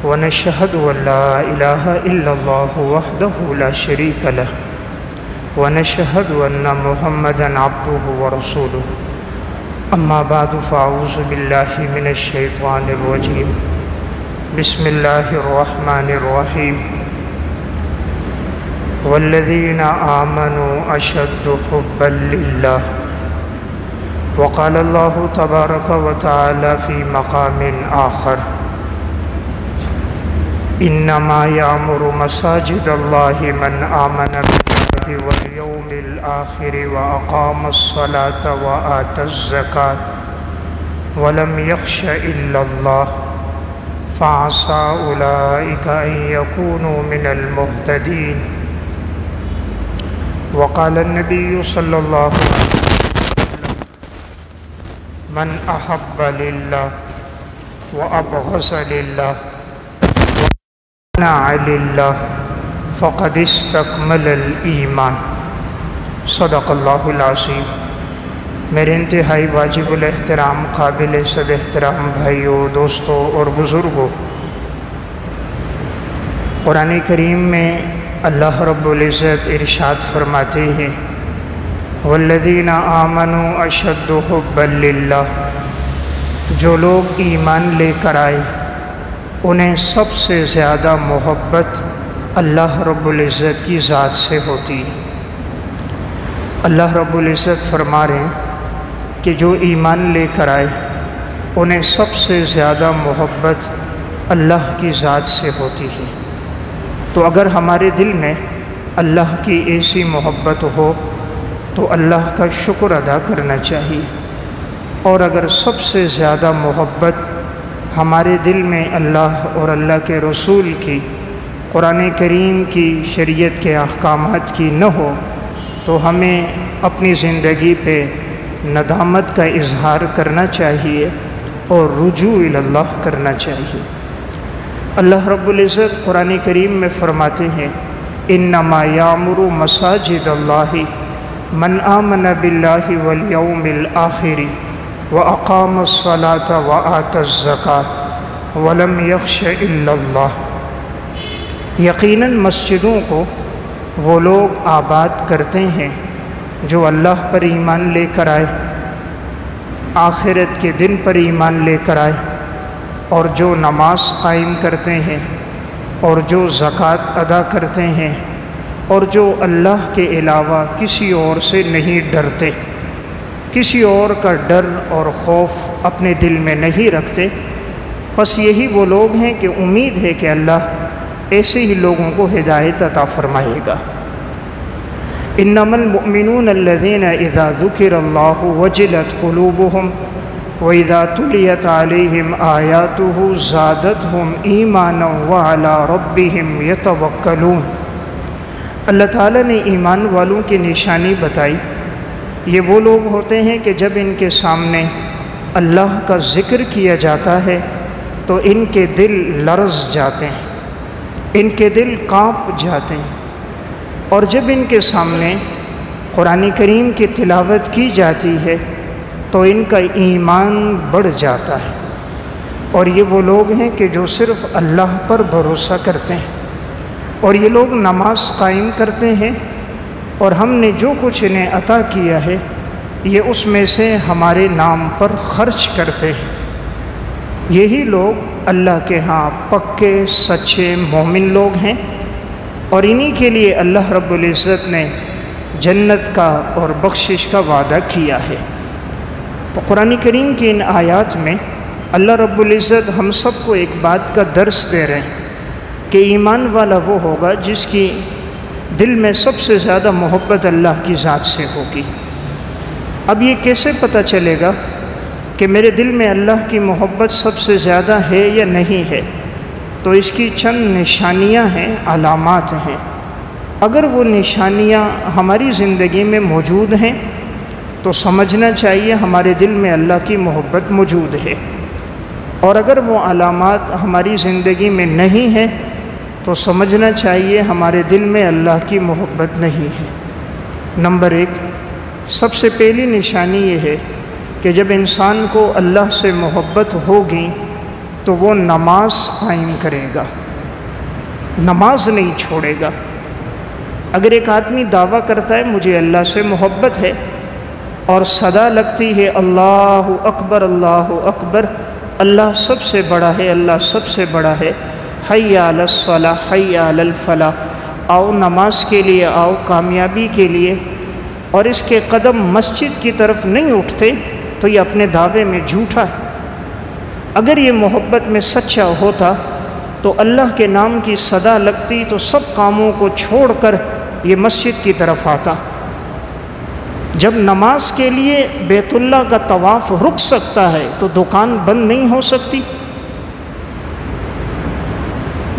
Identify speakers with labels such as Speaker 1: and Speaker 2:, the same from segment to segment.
Speaker 1: ونشهد أن لا إله إلا الله وحده لا شريك له ونشهد أن محمدًا عبده ورسوله أما بعد فأعوذ بالله من الشيطان الرجيم بسم الله الرحمن الرحيم والذين آمنوا أشد حبا لله وقال الله تبارك وتعالى في مقام آخر إنما يعمر مساجد الله من آمن بالله واليوم الآخر وأقام الصلاة وآتى الزكاة ولم يخش إلا الله فعسى أولئك أن يكونوا من المهتدين وقال النبي صلى الله عليه وسلم من أحب لله وأبغض لله ومنع لله فقد استكمل الإيمان صدق اللہ العظیم۔ میرے انتہائی واجب الاحترام قابل صد احترام بھائیوں، دوستوں اور بزرگوں، قرآن کریم میں اللہ رب العزت ارشاد فرماتے ہیں والذین آمنوا اشد حبا للہ، جو لوگ ایمان لے کر آئے انہیں سب سے زیادہ محبت اللہ رب العزت کی ذات سے ہوتی ہے۔ اللہ رب العزت فرما رہے ہیں کہ جو ایمان لے کر آئے انہیں سب سے زیادہ محبت اللہ کی ذات سے ہوتی ہے۔ تو اگر ہمارے دل میں اللہ کی ایسی محبت ہو تو اللہ کا شکر ادا کرنا چاہیے، اور اگر سب سے زیادہ محبت ہمارے دل میں اللہ اور اللہ کے رسول کی، قرآن کریم کی، شریعت کے احکامات کی نہ ہو تو ہمیں اپنی زندگی پہ ندامت کا اظہار کرنا چاہیے اور رجوع اللہ کرنا چاہیے۔ اللہ رب العزت قرآن کریم میں فرماتے ہیں انما یعمر مساجد اللہ من آمن باللہ والیوم الآخر واقام الصلاة وآتى الزکاة ولم یخش الا اللہ۔ یقیناً مسجدوں کو وہ لوگ آباد کرتے ہیں جو اللہ پر ایمان لے کر آئے، آخرت کے دن پر ایمان لے کر آئے، اور جو نماز قائم کرتے ہیں، اور جو زکوٰۃ ادا کرتے ہیں، اور جو اللہ کے علاوہ کسی اور سے نہیں ڈرتے، کسی اور کا ڈر اور خوف اپنے دل میں نہیں رکھتے، بس یہی وہ لوگ ہیں کہ امید ہے کہ اللہ ایسے ہی لوگوں کو ہدایت عطا فرمائے گا۔ انما المؤمنون الذين اذا ذكر الله وجلت قلوبهم واذا تليت عليهم آياته زادتهم ایمانا وعلى ربهم يتوکلون۔ اللہ تعالیٰ نے ایمان والوں کی نشانی بتائی، یہ وہ لوگ ہوتے ہیں کہ جب ان کے سامنے اللہ کا ذکر کیا جاتا ہے تو ان کے دل لرز جاتے ہیں، ان کے دل کانپ جاتے ہیں، اور جب ان کے سامنے قرآن کریم کی تلاوت کی جاتی ہے تو ان کا ایمان بڑھ جاتا ہے۔ اور یہ وہ لوگ ہیں کہ جو صرف اللہ پر بھروسہ کرتے ہیں، اور یہ لوگ نماز قائم کرتے ہیں، اور ہم نے جو کچھ انہیں عطا کیا ہے یہ اس میں سے ہمارے نام پر خرچ کرتے ہیں۔ یہی لوگ اللہ کے ہاں پکے سچے مومن لوگ ہیں، اور انہی کے لیے اللہ رب العزت نے جنت کا اور بخشش کا وعدہ کیا ہے۔ تو قرآن کریم کی ان آیات میں اللہ رب العزت ہم سب کو ایک بات کا درس دے رہے ہیں کہ ایمان والا وہ ہوگا جس کی دل میں سب سے زیادہ محبت اللہ کی ذات سے ہوگی۔ اب یہ کیسے پتہ چلے گا کہ میرے دل میں اللہ کی محبت سب سے زیادہ ہے یا نہیں ہے؟ تو اس کی چند نشانیاں ہیں، علامات ہیں۔ اگر وہ نشانیاں ہماری زندگی میں موجود ہیں تو سمجھنا چاہیے ہمارے دل میں اللہ کی محبت موجود ہے، اور اگر وہ علامات ہماری زندگی میں نہیں ہیں تو سمجھنا چاہیے ہمارے دل میں اللہ کی محبت نہیں ہے۔ نمبر 1، سب سے پہلی نشانی یہ ہے کہ جب انسان کو اللہ سے محبت ہوگی تو وہ نماز قائم کرے گا، نماز نہیں چھوڑے گا۔ اگر ایک آدمی دعویٰ کرتا ہے مجھے اللہ سے محبت ہے اور صدا لگتی ہے اللہ اکبر اللہ اکبر، اللہ سب سے بڑا ہے، اللہ سب سے بڑا ہے، حی علی الصلاۃ حی علی الفلاح، آؤ نماز کے لیے، آؤ کامیابی کے لیے، اور اس کے قدم مسجد کی طرف نہیں اٹھتے تو یہ اپنے دعوے میں جھوٹا ہے۔ اگر یہ محبت میں سچا ہوتا تو اللہ کے نام کی صدا لگتی تو سب کاموں کو چھوڑ کر یہ مسجد کی طرف آتا۔ جب نماز کے لیے بیت اللہ کا طواف رک سکتا ہے تو دکان بند نہیں ہو سکتی؟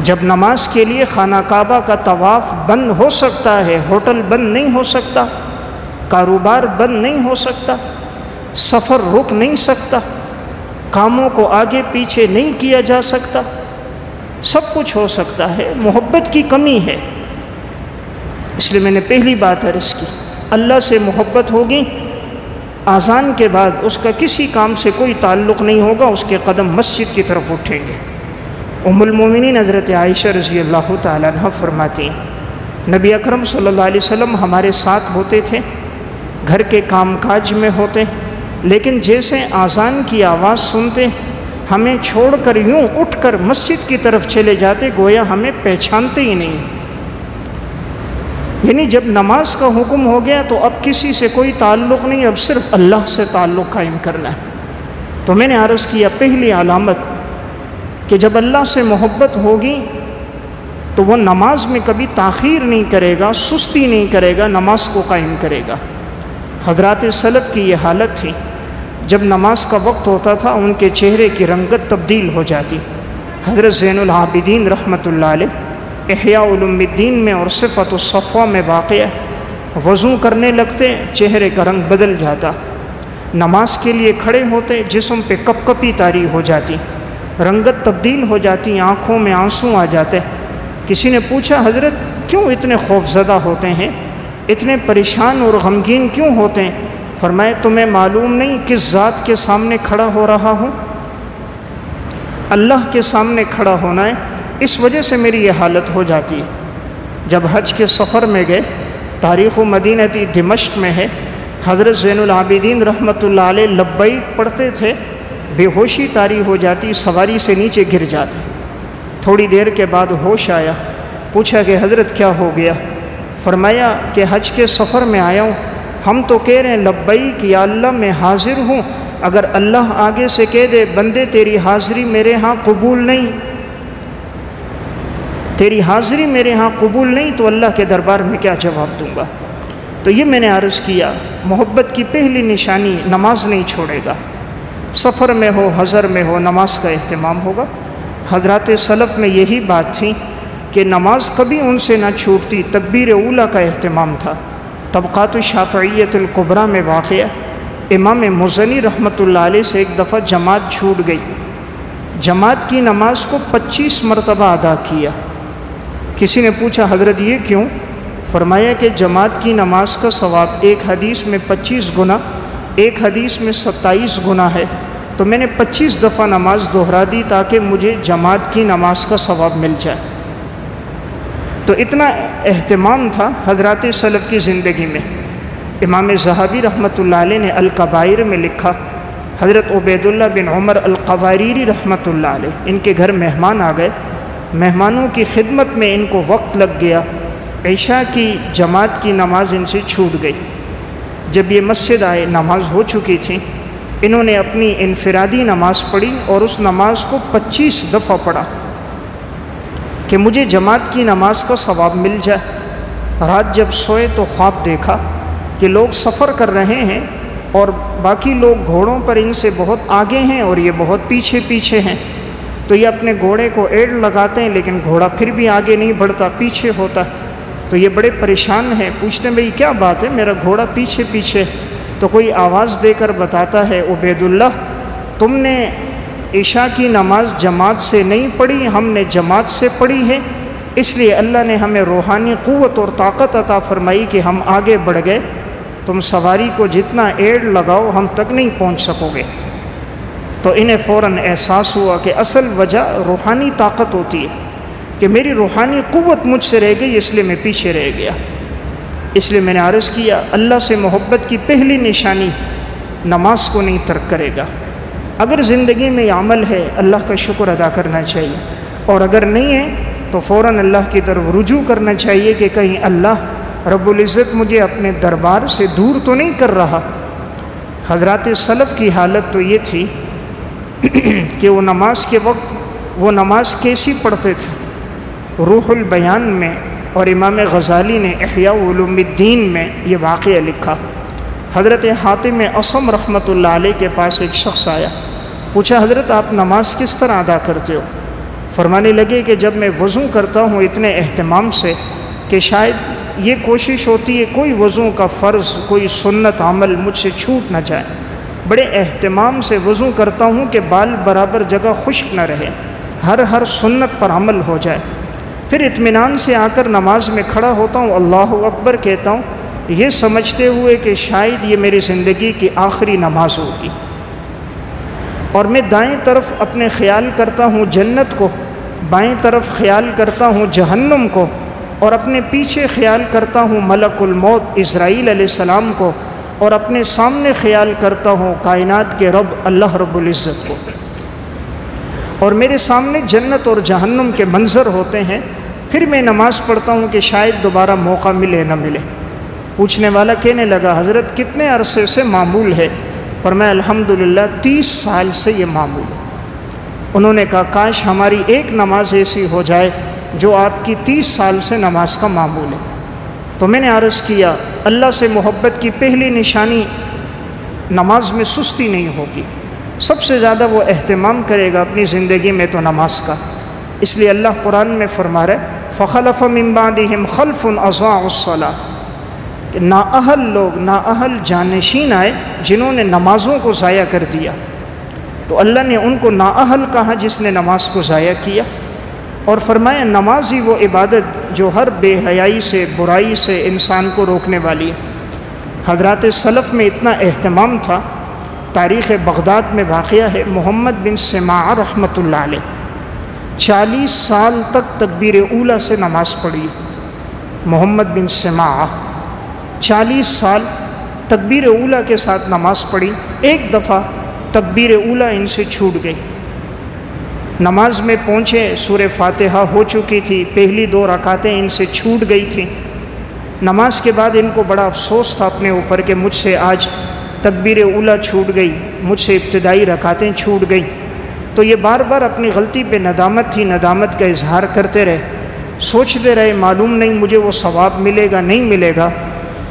Speaker 1: جب نماز کے لیے خانہ کعبہ کا طواف بند ہو سکتا ہے، ہوٹل بند نہیں ہو سکتا، کاروبار بند نہیں ہو سکتا، سفر رک نہیں سکتا، کاموں کو آگے پیچھے نہیں کیا جا سکتا، سب کچھ ہو سکتا ہے۔ محبت کی کمی ہے، اس لیے میں نے پہلی بات عرض کی، اللہ سے محبت ہوگی، اذان کے بعد اس کا کسی کام سے کوئی تعلق نہیں ہوگا، اس کے قدم مسجد کی طرف اٹھیں گے۔ ام المومنین حضرت عائشہ رضی اللہ تعالیٰ عنہ فرماتی ہیں نبی اکرم صلی اللہ علیہ وسلم ہمارے ساتھ ہوتے تھے، گھر کے کام کاج میں ہوتے، لیکن جیسے اذان کی آواز سنتے ہمیں چھوڑ کر یوں اٹھ کر مسجد کی طرف چلے جاتے، گویا ہمیں پہچانتے ہی نہیں۔ یعنی جب نماز کا حکم ہو گیا تو اب کسی سے کوئی تعلق نہیں، اب صرف اللہ سے تعلق قائم کرنا ہے۔ تو میں نے عرض کیا پہلی علامت کہ جب اللہ سے محبت ہوگی تو وہ نماز میں کبھی تاخیر نہیں کرے گا، سستی نہیں کرے گا، نماز کو قائم کرے گا۔ حضرات سلف کی یہ حالت تھی، جب نماز کا وقت ہوتا تھا ان کے چہرے کی رنگت تبدیل ہو جاتی۔ حضرت زین العابدین رحمۃ اللہ علیہ احیاء علوم الدین میں اور صفت الصفوہ میں واقع ہے، وضو کرنے لگتے چہرے کا رنگ بدل جاتا، نماز کے لیے کھڑے ہوتے جسم پہ کپ کپی طاری ہو جاتی، رنگت تبدیل ہو جاتی، آنکھوں میں آنسو آ جاتے۔ کسی نے پوچھا حضرت کیوں اتنے خوفزدہ ہوتے ہیں، اتنے پریشان اور غمگین کیوں ہوتے ہیں؟ فرمائے تمہیں معلوم نہیں کس ذات کے سامنے کھڑا ہو رہا ہوں؟ اللہ کے سامنے کھڑا ہونا ہے، اس وجہ سے میری یہ حالت ہو جاتی ہے۔ جب حج کے سفر میں گئے، تاریخ مدینہ دمشق میں ہے، حضرت زین العابدین رحمۃ اللہ علیہ لبیک پڑھتے تھے، بے ہوشی طاری ہو جاتی، سواری سے نیچے گر جاتے۔ تھوڑی دیر کے بعد ہوش آیا، پوچھا کہ حضرت کیا ہو گیا؟ فرمایا کہ حج کے سفر میں آیا ہوں، ہم تو کہہ رہے ہیں لبیک یا اللہ میں حاضر ہوں، اگر اللہ آگے سے کہہ دے بندے تیری حاضری میرے ہاں قبول نہیں، تیری حاضری میرے ہاں قبول نہیں، تو اللہ کے دربار میں کیا جواب دوں گا؟ تو یہ میں نے عرض کیا، محبت کی پہلی نشانی نماز نہیں چھوڑے گا، سفر میں ہو حضر میں ہو نماز کا اہتمام ہوگا۔ حضرات سلف میں یہی بات تھی کہ نماز کبھی ان سے نہ چھوٹتی، تکبیر اولیٰ کا اہتمام تھا۔ طبقات الشافعیۃ الکبریٰ میں واقع امام مزنی رحمۃ اللہ علیہ سے ایک دفعہ جماعت چھوٹ گئی، جماعت کی نماز کو 25 مرتبہ ادا کیا۔ کسی نے پوچھا حضرت یہ کیوں؟ فرمایا کہ جماعت کی نماز کا ثواب ایک حدیث میں 25 گنا، ایک حدیث میں 27 گنا ہے، تو میں نے 25 دفعہ نماز دہرا دی تاکہ مجھے جماعت کی نماز کا ثواب مل جائے۔ تو اتنا اہتمام تھا حضرات سلف کی زندگی میں۔ امام ذہبی رحمۃ اللہ علیہ نے الکبائر میں لکھا، حضرت عبید اللہ بن عمر القواریری رحمۃ اللہ علیہ، ان کے گھر مہمان آ گئے، مہمانوں کی خدمت میں ان کو وقت لگ گیا، عشاء کی جماعت کی نماز ان سے چھوٹ گئی۔ جب یہ مسجد آئے نماز ہو چکی تھی، انہوں نے اپنی انفرادی نماز پڑھی اور اس نماز کو 25 دفعہ پڑھا کہ مجھے جماعت کی نماز کا ثواب مل جائے۔ رات جب سوئے تو خواب دیکھا کہ لوگ سفر کر رہے ہیں اور باقی لوگ گھوڑوں پر ان سے بہت آگے ہیں اور یہ بہت پیچھے پیچھے ہیں، تو یہ اپنے گھوڑے کو ایڑ لگاتے ہیں لیکن گھوڑا پھر بھی آگے نہیں بڑھتا، پیچھے ہوتا ہے۔ تو یہ بڑے پریشان ہیں، پوچھتے ہیں بھئی کیا بات ہے، میرا گھوڑا پیچھے پیچھے؟ تو کوئی آواز دے کر بتاتا ہے عبید اللہ تم نے عشاء کی نماز جماعت سے نہیں پڑھی، ہم نے جماعت سے پڑھی ہے، اس لیے اللہ نے ہمیں روحانی قوت اور طاقت عطا فرمائی کہ ہم آگے بڑھ گئے، تم سواری کو جتنا ایڑ لگاؤ ہم تک نہیں پہنچ سکو گے۔ تو انہیں فوراً احساس ہوا کہ اصل وجہ روحانی طاقت ہوتی ہے کہ میری روحانی قوت مجھ سے رہ گئی، اس لیے میں پیچھے رہ گیا۔ اس لیے میں نے عرض کیا اللہ سے محبت کی پہلی نشانی نماز کو نہیں ترک کرے گا۔ اگر زندگی میں یہ عمل ہے اللہ کا شکر ادا کرنا چاہیے، اور اگر نہیں ہے تو فوراً اللہ کی طرف رجوع کرنا چاہیے کہ کہیں اللہ رب العزت مجھے اپنے دربار سے دور تو نہیں کر رہا۔ حضرات سلف کی حالت تو یہ تھی کہ وہ نماز کے وقت وہ نماز کیسی پڑھتے تھے۔ روح البیان میں اور امام غزالی نے احیاء علوم الدین میں یہ واقعہ لکھا۔ حضرت حاتم اصم رحمۃ اللہ علیہ کے پاس ایک شخص آیا، پوچھا حضرت آپ نماز کس طرح ادا کرتے ہو؟ فرمانے لگے کہ جب میں وضو کرتا ہوں اتنے اہتمام سے کہ شاید یہ کوشش ہوتی ہے کوئی وضو کا فرض کوئی سنت عمل مجھ سے چھوٹ نہ جائے، بڑے اہتمام سے وضو کرتا ہوں کہ بال برابر جگہ خشک نہ رہے، ہر سنت پر عمل ہو جائے۔ پھر اطمینان سے آ کر نماز میں کھڑا ہوتا ہوں، اللہ اکبر کہتا ہوں، یہ سمجھتے ہوئے کہ شاید یہ میری زندگی کی آخری نماز ہوگی، اور میں دائیں طرف اپنے خیال کرتا ہوں جنت کو، بائیں طرف خیال کرتا ہوں جہنم کو، اور اپنے پیچھے خیال کرتا ہوں ملک الموت اسرائیل علیہ السلام کو، اور اپنے سامنے خیال کرتا ہوں کائنات کے رب اللہ رب العزت کو، اور میرے سامنے جنت اور جہنم کے منظر ہوتے ہیں۔ پھر میں نماز پڑھتا ہوں کہ شاید دوبارہ موقع ملے نہ ملے۔ پوچھنے والا کہنے لگا حضرت کتنے عرصے سے معمول ہے؟ فرمایا الحمدللہ 30 سال سے یہ معمول ہے۔ انہوں نے کہا کاش ہماری ایک نماز ایسی ہو جائے جو آپ کی 30 سال سے نماز کا معمول ہے۔ تو میں نے عرض کیا اللہ سے محبت کی پہلی نشانی نماز میں سستی نہیں ہوگی، سب سے زیادہ وہ اہتمام کرے گا اپنی زندگی میں تو نماز کا۔ اس لیے اللہ قرآن میں فرما رہا ہے فخلف من بعدہم خلف اضاعوا الصلاۃ، کہ نااہل لوگ نااہل جانشین آئے جنہوں نے نمازوں کو ضائع کر دیا، تو اللہ نے ان کو نااہل کہا جس نے نماز کو ضائع کیا، اور فرمایا نماز ہی وہ عبادت جو ہر بے حیائی سے برائی سے انسان کو روکنے والی ہے۔ حضرات سلف میں اتنا اہتمام تھا، تاریخ بغداد میں واقعہ ہے محمد بن سماع رحمۃ اللہ علیہ 40 سال تک تکبیر اولیٰ سے نماز پڑھی۔ محمد بن سماع 40 سال تکبیر اولیٰ کے ساتھ نماز پڑھی، ایک دفعہ تکبیر اولیٰ ان سے چھوٹ گئی، نماز میں پہنچے سورہ فاتحہ ہو چکی تھی، پہلی 2 رکعتیں ان سے چھوٹ گئی تھیں۔ نماز کے بعد ان کو بڑا افسوس تھا اپنے اوپر کہ مجھ سے آج تکبیر اولیٰ چھوٹ گئی، مجھ سے ابتدائی رکعتیں چھوٹ گئی۔ تو یہ بار بار اپنی غلطی پہ ندامت تھی، ندامت کا اظہار کرتے رہے، سوچتے رہے معلوم نہیں مجھے وہ ثواب ملے گا نہیں ملے گا۔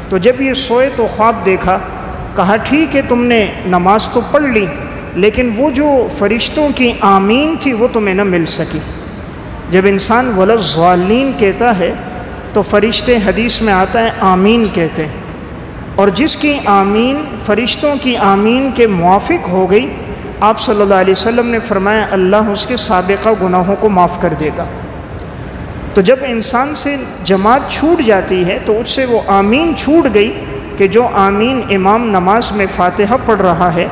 Speaker 1: تو جب یہ سوئے تو خواب دیکھا، کہا ٹھیک ہے تم نے نماز تو پڑھ لی لیکن وہ جو فرشتوں کی آمین تھی وہ تمہیں نہ مل سکی۔ جب انسان ولضالین کہتا ہے تو فرشتے حدیث میں آتا ہے آمین کہتے ہیں، اور جس کی آمین فرشتوں کی آمین کے موافق ہو گئی، آپ صلی اللہ علیہ وسلم نے فرمایا اللہ اس کے سابقہ گناہوں کو معاف کر دے گا۔ تو جب انسان سے جماعت چھوٹ جاتی ہے تو اس سے وہ آمین چھوٹ گئی کہ جو آمین امام نماز میں فاتحہ پڑھ رہا ہے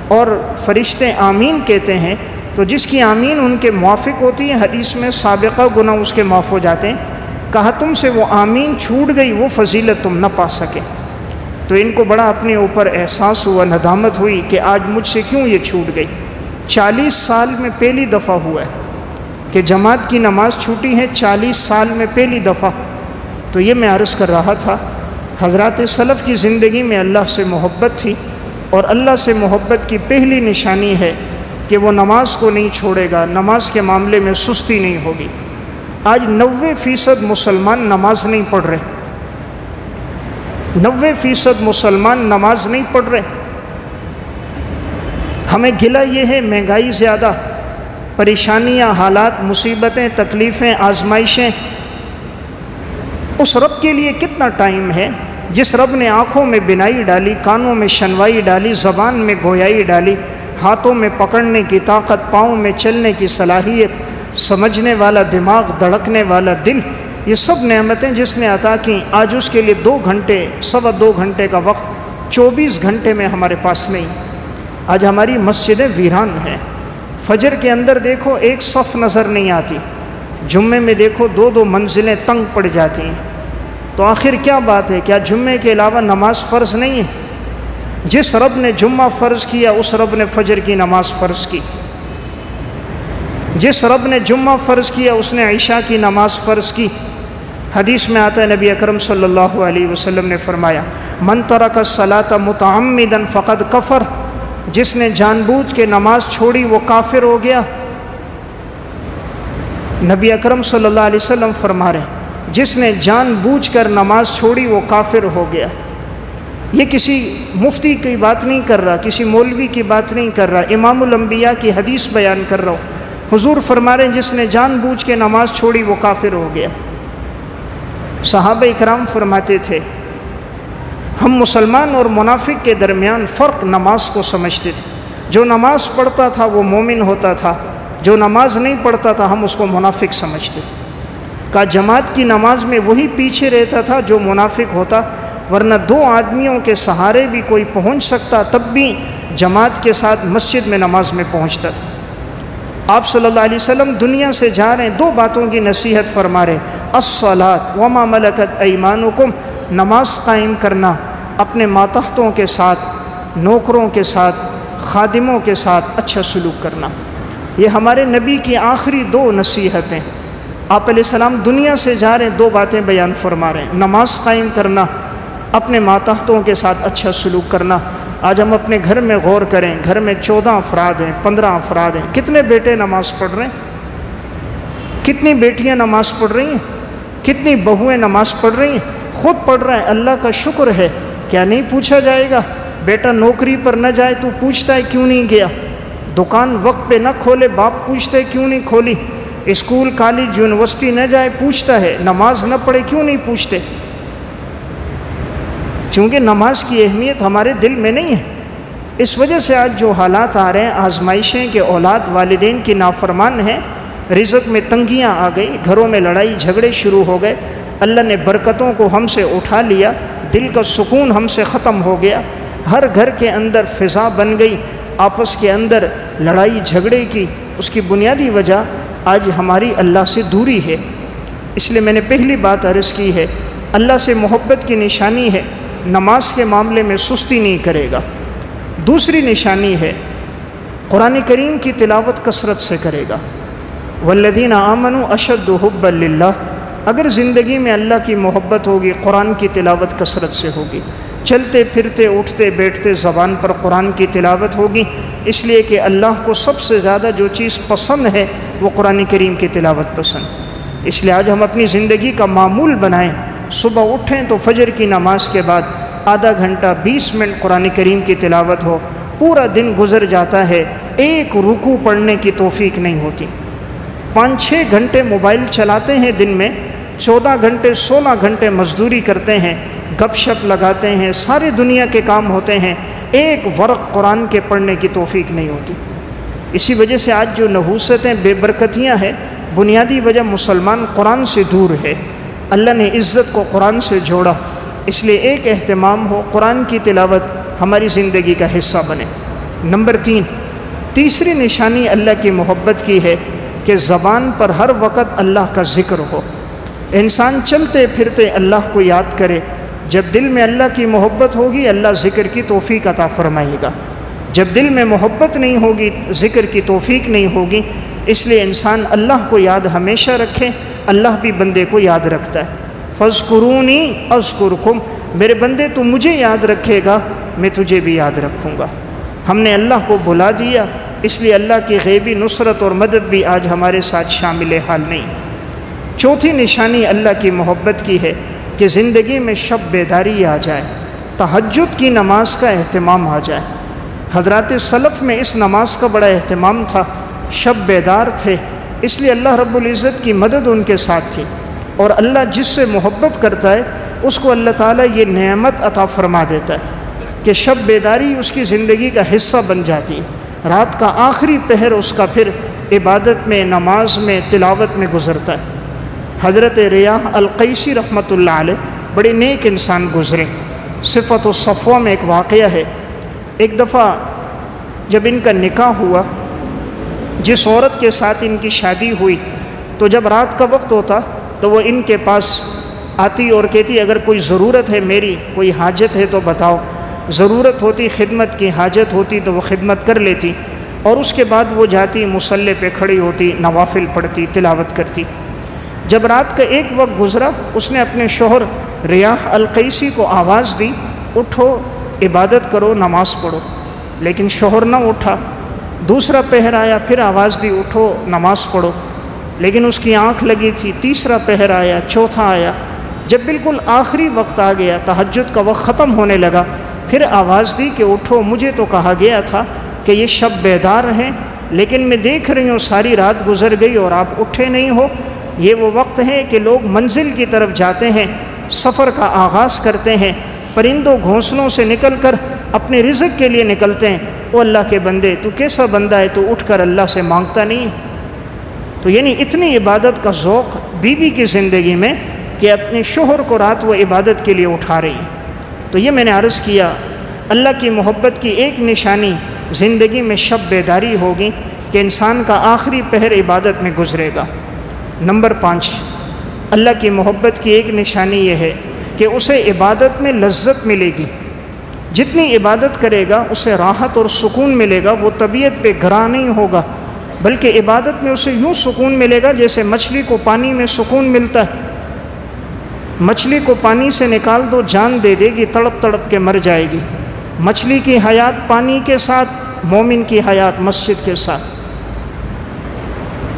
Speaker 1: اور فرشتے آمین کہتے ہیں، تو جس کی آمین ان کے موافق ہوتی ہے حدیث میں سابقہ گناہ اس کے معاف ہو جاتے ہیں۔ کہا تم سے وہ آمین چھوٹ گئی، وہ فضیلت تم نہ پا سکے۔ تو ان کو بڑا اپنے اوپر احساس ہوا، ندامت ہوئی کہ آج مجھ سے کیوں یہ چھوٹ گئی۔ 40 سال میں پہلی دفعہ ہوا ہے کہ جماعت کی نماز چھوٹی ہے، 40 سال میں پہلی دفعہ۔ تو یہ میں عرض کر رہا تھا حضرات سلف کی زندگی میں اللہ سے محبت تھی، اور اللہ سے محبت کی پہلی نشانی ہے کہ وہ نماز کو نہیں چھوڑے گا، نماز کے معاملے میں سستی نہیں ہوگی۔ آج 90% مسلمان نماز نہیں پڑھ رہے، 90% مسلمان نماز نہیں پڑھ رہے۔ ہمیں گلہ یہ ہے مہنگائی زیادہ، پریشانیاں، حالات، مصیبتیں، تکلیفیں، آزمائشیں۔ اس رب کے لیے کتنا ٹائم ہے جس رب نے آنکھوں میں بینائی ڈالی، کانوں میں شنوائی ڈالی، زبان میں گویائی ڈالی، ہاتھوں میں پکڑنے کی طاقت، پاؤں میں چلنے کی صلاحیت، سمجھنے والا دماغ، دھڑکنے والا دل، یہ سب نعمتیں جس نے عطا کی، آج اس کے لیے 2 گھنٹے 2.25 گھنٹے کا وقت 24 گھنٹے میں ہمارے پاس نہیں۔ آج ہماری مسجدیں ویران ہیں۔ فجر کے اندر دیکھو ایک صف نظر نہیں آتی، جمعے میں دیکھو 2 منزلیں تنگ پڑ جاتی ہیں۔ تو آخر کیا بات ہے؟ کیا جمعے کے علاوہ نماز فرض نہیں ہے؟ جس رب نے جمعہ فرض کیا اس رب نے فجر کی نماز فرض کی، جس رب نے جمعہ فرض کیا اس نے عشاء کی نماز فرض کی۔ حدیث میں آتا ہے نبی اکرم صلی اللہ علیہ وسلم نے فرمایا من ترک الصلاۃ متعمدا فقد کفر، جس نے جان بوجھ کے نماز چھوڑی وہ کافر ہو گیا۔ نبی اکرم صلی اللہ علیہ وسلم فرما رہے ہیں جس نے جان بوجھ کر نماز چھوڑی وہ کافر ہو گیا۔ یہ کسی مفتی کی بات نہیں کر رہا، کسی مولوی کی بات نہیں کر رہا، امام الانبیاء کی حدیث بیان کر رہا ہوں۔ حضور فرما رہے ہیں جس نے جان بوجھ کے نماز چھوڑی وہ کافر ہو گیا۔ صحابہ اکرام فرماتے تھے ہم مسلمان اور منافق کے درمیان فرق نماز کو سمجھتے تھے، جو نماز پڑھتا تھا وہ مومن ہوتا تھا، جو نماز نہیں پڑھتا تھا ہم اس کو منافق سمجھتے تھے۔ کہا جماعت کی نماز میں وہی پیچھے رہتا تھا جو منافق ہوتا، ورنہ 2 آدمیوں کے سہارے بھی کوئی پہنچ سکتا، تب بھی جماعت کے ساتھ مسجد میں نماز میں پہنچتا تھا۔ آپ صلی اللہ علیہ وسلم دنیا سے جا رہے ہیں، 2 باتوں کی نصیحت فرما رہے ہیں الصلاۃ وما ملکت ایمانکم، نماز قائم کرنا، اپنے ماتحتوں کے ساتھ، نوکروں کے ساتھ، خادموں کے ساتھ اچھا سلوک کرنا۔ یہ ہمارے نبی کی آخری 2 نصیحتیں۔ آپ علیہ السلام دنیا سے جا رہے ہیں، 2 باتیں بیان فرما رہے ہیں، نماز قائم کرنا، اپنے ماتحتوں کے ساتھ اچھا سلوک کرنا۔ آج ہم اپنے گھر میں غور کریں، گھر میں 14 افراد ہیں، 15 افراد ہیں، کتنے بیٹے نماز پڑھ رہے ہیں؟ کتنی بیٹیاں نماز پڑھ رہی ہیں؟ کتنی بہویں نماز پڑھ رہی ہیں؟ خود پڑھ رہے ہیں، اللہ کا شکر ہے۔ کیا نہیں پوچھا جائے گا؟ بیٹا نوکری پر نہ جائے تو پوچھتا ہے کیوں نہیں گیا؟ دکان وقت پہ نہ کھولے باپ پوچھتے ہے کیوں نہیں کھولی؟ اسکول کالج یونیورسٹی نہ جائے پوچھتا ہے، نماز نہ پڑھے کیوں نہیں پوچھتے؟ چونکہ نماز کی اہمیت ہمارے دل میں نہیں ہے۔ اس وجہ سے آج جو حالات آ رہے ہیں، آزمائشیں کہ اولاد والدین کی نافرمان ہیں، رزق میں تنگیاں آ گئی، گھروں میں لڑائی جھگڑے شروع ہو گئے، اللہ نے برکتوں کو ہم سے اٹھا لیا، دل کا سکون ہم سے ختم ہو گیا، ہر گھر کے اندر فضا بن گئی آپس کے اندر لڑائی جھگڑے کی۔ اس کی بنیادی وجہ آج ہماری اللہ سے دوری ہے۔ اس لیے میں نے پہلی بات عرض کی ہے، اللہ سے محبت کی نشانی ہے نماز کے معاملے میں سستی نہیں کرے گا۔ دوسری نشانی ہے قرآن کریم کی تلاوت کثرت سے کرے گا۔ والذین آمنوا اشد حبا للہ، اگر زندگی میں اللہ کی محبت ہوگی قرآن کی تلاوت کثرت سے ہوگی، چلتے پھرتے اٹھتے بیٹھتے زبان پر قرآن کی تلاوت ہوگی، اس لیے کہ اللہ کو سب سے زیادہ جو چیز پسند ہے وہ قرآن کریم کی تلاوت پسند۔ اس لیے آج ہم اپنی زندگی کا معمول بنائیں، صبح اٹھیں تو فجر کی نماز کے بعد آدھا گھنٹہ 20 منٹ قرآن کریم کی تلاوت ہو۔ پورا دن گزر جاتا ہے، ایک رکوع پڑھنے کی توفیق نہیں ہوتی۔ 5-6 گھنٹے موبائل چلاتے ہیں دن میں، 14 گھنٹے 16 گھنٹے مزدوری کرتے ہیں، گپ شپ لگاتے ہیں، ساری دنیا کے کام ہوتے ہیں، ایک ورق قرآن کے پڑھنے کی توفیق نہیں ہوتی۔ اسی وجہ سے آج جو نحوستیں بے برکتیاں ہیں، بنیادی وجہ مسلمان قرآن سے دور ہے۔ اللہ نے عزت کو قرآن سے جوڑا، اس لیے ایک اہتمام ہو قرآن کی تلاوت ہماری زندگی کا حصہ بنے۔ نمبر 3، تیسری نشانی اللہ کی محبت کی ہے کہ زبان پر ہر وقت اللہ کا ذکر ہو، انسان چلتے پھرتے اللہ کو یاد کرے۔ جب دل میں اللہ کی محبت ہوگی اللہ ذکر کی توفیق عطا فرمائے گا، جب دل میں محبت نہیں ہوگی ذکر کی توفیق نہیں ہوگی۔ اس لیے انسان اللہ کو یاد ہمیشہ رکھے، اللہ بھی بندے کو یاد رکھتا ہے۔ فاذکرونی اذکرکم، میرے بندے تو مجھے یاد رکھے گا میں تجھے بھی یاد رکھوں گا۔ ہم نے اللہ کو بلا دیا، اس لیے اللہ کی غیبی نصرت اور مدد بھی آج ہمارے ساتھ شامل حال نہیں۔ چوتھی نشانی اللہ کی محبت کی ہے کہ زندگی میں شب بیداری آ جائے، تہجد کی نماز کا اہتمام آ جائے۔ حضرات سلف میں اس نماز کا بڑا اہتمام تھا، شب بیدار تھے، اس لیے اللہ رب العزت کی مدد ان کے ساتھ تھی، اور اللہ جس سے محبت کرتا ہے اس کو اللہ تعالیٰ یہ نعمت عطا فرما دیتا ہے کہ شب بیداری اس کی زندگی کا حصہ بن جاتی ہے، رات کا آخری پہر اس کا پھر عبادت میں، نماز میں، تلاوت میں گزرتا ہے۔ حضرت ریاح القیسی رحمۃ اللہ علیہ بڑے نیک انسان گزرے۔ صفت الصفوہ میں ایک واقعہ ہے، ایک دفعہ جب ان کا نکاح ہوا، جس عورت کے ساتھ ان کی شادی ہوئی، تو جب رات کا وقت ہوتا تو وہ ان کے پاس آتی اور کہتی اگر کوئی ضرورت ہے میری، کوئی حاجت ہے تو بتاؤ۔ ضرورت ہوتی، خدمت کی حاجت ہوتی تو وہ خدمت کر لیتی، اور اس کے بعد وہ جاتی مصلی پہ کھڑی ہوتی، نوافل پڑھتی، تلاوت کرتی۔ جب رات کا ایک وقت گزرا، اس نے اپنے شوہر ریاح القیسی کو آواز دی، اٹھو عبادت کرو، نماز پڑھو، لیکن شوہر نہ اٹھا۔ دوسرا پہر آیا، پھر آواز دی اٹھو نماز پڑھو، لیکن اس کی آنکھ لگی تھی۔ تیسرا پہر آیا، چوتھا آیا، جب بالکل آخری وقت آ گیا، تہجد کا وقت ختم ہونے لگا، پھر آواز دی کہ اٹھو، مجھے تو کہا گیا تھا کہ یہ شب بیدار ہیں، لیکن میں دیکھ رہی ہوں ساری رات گزر گئی اور آپ اٹھے نہیں ہو۔ یہ وہ وقت ہے کہ لوگ منزل کی طرف جاتے ہیں، سفر کا آغاز کرتے ہیں، پرندوں گھونسلوں سے نکل کر اپنے رزق کے لیے نکلتے ہیں۔ او اللہ کے بندے، تو کیسا بندہ ہے، تو اٹھ کر اللہ سے مانگتا نہیں ہے؟ تو یعنی اتنی عبادت کا ذوق بیوی کی زندگی میں کہ اپنے شوہر کو رات وہ عبادت کے لیے اٹھا رہی ہے۔ تو یہ میں نے عرض کیا، اللہ کی محبت کی ایک نشانی زندگی میں شب بیداری ہوگی کہ انسان کا آخری پہر عبادت میں گزرے گا۔ نمبر 5، اللہ کی محبت کی ایک نشانی یہ ہے کہ اسے عبادت میں لذت ملے گی۔ جتنی عبادت کرے گا اسے راحت اور سکون ملے گا، وہ طبیعت پہ گراں نہیں ہوگا، بلکہ عبادت میں اسے یوں سکون ملے گا جیسے مچھلی کو پانی میں سکون ملتا ہے۔ مچھلی کو پانی سے نکال دو، جان دے دے گی، تڑپ تڑپ کے مر جائے گی۔ مچھلی کی حیات پانی کے ساتھ، مومن کی حیات مسجد کے ساتھ۔